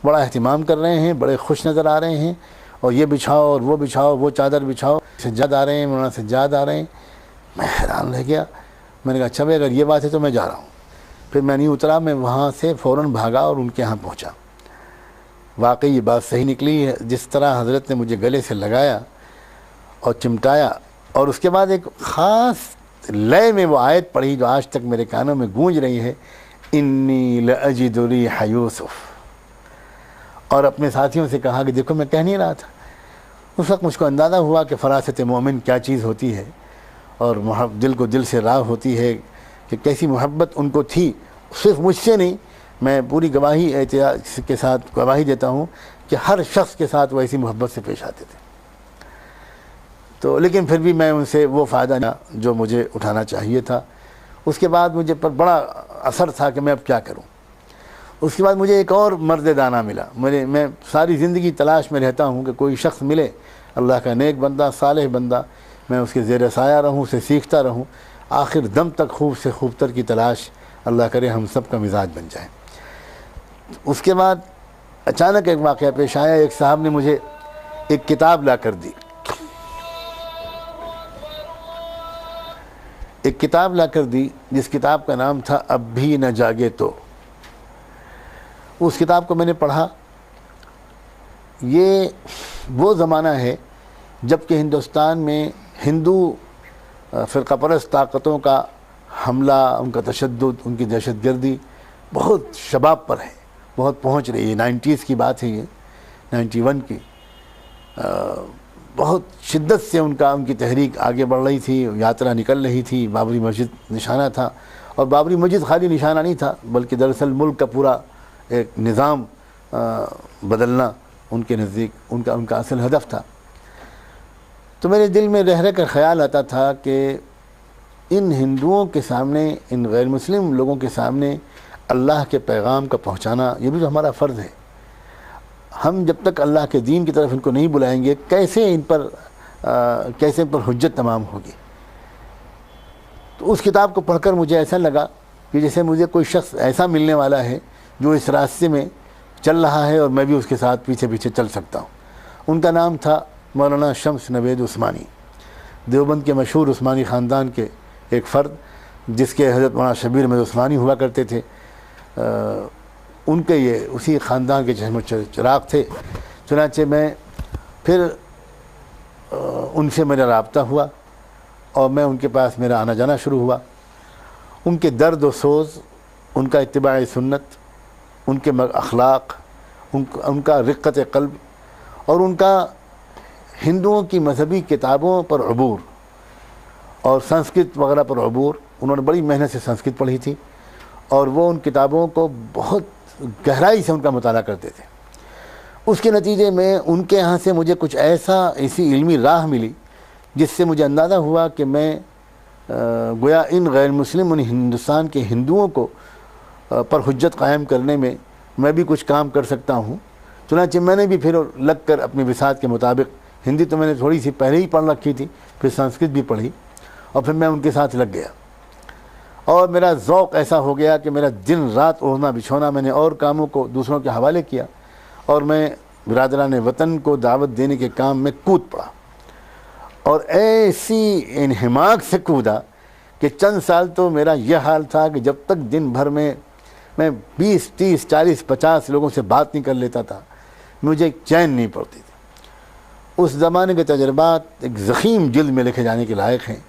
بڑا اہتمام کر رہے ہیں، بڑے خوش نظر آ رہے ہیں، اور یہ بچھاؤ اور وہ بچھاؤ، وہ چادر بچھاؤ، سجاد آ رہے ہیں، مولانا سجاد آ رہے ہیں۔ میں حیران رہ گیا، میں نے کہا اچھا بھائی اگر یہ بات ہے تو میں جا رہا ہوں۔ پھر میں نہیں اترا، میں وہاں سے فوراً بھاگا اور ان کے یہاں پہنچا۔ واقعی یہ بات صحیح نکلی ہے، جس طرح حضرت نے مجھے گلے سے لگایا اور چمٹایا، اور اس کے بعد ایک خاص لئے میں وہ آیت پڑھی جو آج تک میرے کانوں میں گونج رہی ہے، انی لاجد ریح یوسف، اور اپنے ساتھیوں سے کہا کہ دیکھو میں کہہ نہیں رہا تھا۔ اس وقت مجھ کو اندازہ ہوا کہ فراست مومن کیا چیز ہوتی ہے، اور دل کو دل سے راہ ہوتی ہے کہ کیسی محبت ان کو تھی، صرف مجھ سے نہیں، میں پوری گواہی احتیاط کے ساتھ گواہی دیتا ہوں کہ ہر شخص کے ساتھ وہ ایسی محبت سے پیش آتے تھے۔ تو لیکن پھر بھی میں ان سے وہ فائدہ نہ جو مجھے اٹھانا چاہیے تھا۔ اس کے بعد مجھے پر بڑا اثر تھا کہ میں اب کیا کروں۔ اس کے بعد مجھے ایک اور مرد دانا ملا۔ میں ساری زندگی تلاش میں رہتا ہوں کہ کوئی شخص ملے، اللہ کا نیک بندہ، صالح بندہ، میں اس کے زیر سایہ رہوں، اسے سیکھتا رہوں، آخر دم تک خوب سے خوب تر کی تلاش، اللہ کرے ہم سب کا مزاج بن جائے۔ اس کے بعد اچانک ایک واقعہ پیش آیا، ایک صاحب نے مجھے ایک کتاب لا کر دی، ایک کتاب لا کر دی جس کتاب کا نام تھا اب بھی نہ جاگے تو۔ اس کتاب کو میں نے پڑھا۔ یہ وہ زمانہ ہے جب کہ ہندوستان میں ہندو فرقہ پرست طاقتوں کا حملہ، ان کا تشدد، ان کی دہشت گردی بہت شباب پر ہے، بہت پہنچ رہی ہے۔ 90s کی بات ہے، یہ 91 کی۔ بہت شدت سے ان کی تحریک آگے بڑھ رہی تھی، یاترا نکل رہی تھی، بابری مسجد نشانہ تھا، اور بابری مسجد خالی نشانہ نہیں تھا بلکہ دراصل ملک کا پورا ایک نظام بدلنا ان کے نزدیک ان کا اصل ہدف تھا۔ تو میرے دل میں رہ کر خیال آتا تھا کہ ان ہندوؤں کے سامنے، ان غیر مسلم لوگوں کے سامنے اللہ کے پیغام کا پہنچانا یہ بھی تو ہمارا فرض ہے۔ ہم جب تک اللہ کے دین کی طرف ان کو نہیں بلائیں گے، کیسے ان پر حجت تمام ہوگی؟ تو اس کتاب کو پڑھ کر مجھے ایسا لگا کہ جیسے مجھے کوئی شخص ایسا ملنے والا ہے جو اس راستے میں چل رہا ہے اور میں بھی اس کے ساتھ پیچھے پیچھے چل سکتا ہوں۔ ان کا نام تھا مولانا شمس نوید عثمانی، دیوبند کے مشہور عثمانی خاندان کے ایک فرد، جس کے حضرت مولانا شبیر احمد عثمانی ہوا کرتے تھے۔ ان کے یہ اسی خاندان کے چشم و چراغ تھے۔ چنانچہ میں پھر ان سے میرا رابطہ ہوا اور میں ان کے پاس میرا آنا جانا شروع ہوا۔ ان کے درد و سوز، ان کا اتباع سنت، ان کے اخلاق، ان کا رقت قلب، اور ان کا ہندوؤں کی مذہبی کتابوں پر عبور اور سنسکرت وغیرہ پر عبور۔ انہوں نے بڑی محنت سے سنسکرت پڑھی تھی، اور وہ ان کتابوں کو بہت گہرائی سے ان کا مطالعہ کرتے تھے۔ اس کے نتیجے میں ان کے یہاں سے مجھے کچھ ایسی علمی راہ ملی جس سے مجھے اندازہ ہوا کہ میں گویا ان غیر مسلم ان ہندوستان کے ہندوؤں کو پر حجت قائم کرنے میں بھی کچھ کام کر سکتا ہوں۔ چنانچہ میں نے بھی پھر لگ کر اپنی بساط کے مطابق، ہندی تو میں نے تھوڑی سی پہلے ہی پڑھ رکھی تھی، پھر سنسکرت بھی پڑھی، اور پھر میں ان کے ساتھ لگ گیا۔ اور میرا ذوق ایسا ہو گیا کہ میرا دن رات اوڑھنا بچھونا میں نے اور کاموں کو دوسروں کے حوالے کیا، اور میں برادران وطن کو دعوت دینے کے کام میں کود پڑا، اور ایسی انہماک سے کودا کہ چند سال تو میرا یہ حال تھا کہ جب تک دن بھر میں 20 30 40 50 لوگوں سے بات نہیں کر لیتا تھا، مجھے چین نہیں پڑتی تھی۔ اس زمانے کے تجربات ایک ضخیم جلد میں لکھے جانے کے لائق ہیں۔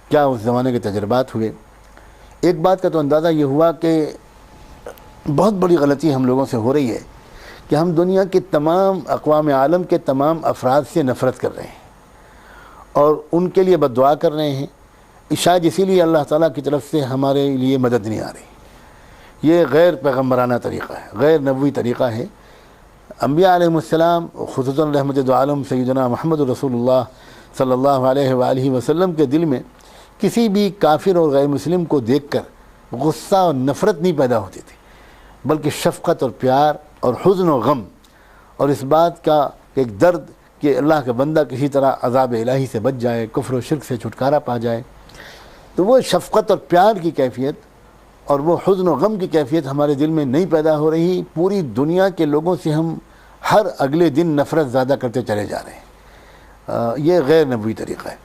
کیا اس زمانے کے تجربات ہوئے؟ ایک بات کا تو اندازہ یہ ہوا کہ بہت بڑی غلطی ہم لوگوں سے ہو رہی ہے کہ ہم دنیا کے تمام اقوام عالم کے تمام افراد سے نفرت کر رہے ہیں اور ان کے لیے بد دعا کر رہے ہیں. شاید اسی لیے اللہ تعالیٰ کی طرف سے ہمارے لیے مدد نہیں آ رہی. یہ غیر پیغمبرانہ طریقہ ہے، غیر نبوی طریقہ ہے. انبیاء علیہ السلام خصوصاً رحمت دو عالم سیدنا محمد رسول اللہ صلی اللہ علیہ وآلہ وسلم کے دل میں کسی بھی کافر اور غیر مسلم کو دیکھ کر غصہ اور نفرت نہیں پیدا ہوتی تھی، بلکہ شفقت اور پیار اور حزن و غم اور اس بات کا ایک درد کہ اللہ کا بندہ کسی طرح عذاب الہی سے بچ جائے، کفر و شرک سے چھٹکارا پا جائے. تو وہ شفقت اور پیار کی کیفیت اور وہ حزن و غم کی کیفیت ہمارے دل میں نہیں پیدا ہو رہی. پوری دنیا کے لوگوں سے ہم ہر اگلے دن نفرت زیادہ کرتے چلے جا رہے ہیں. یہ غیر نبوی طریقہ ہے.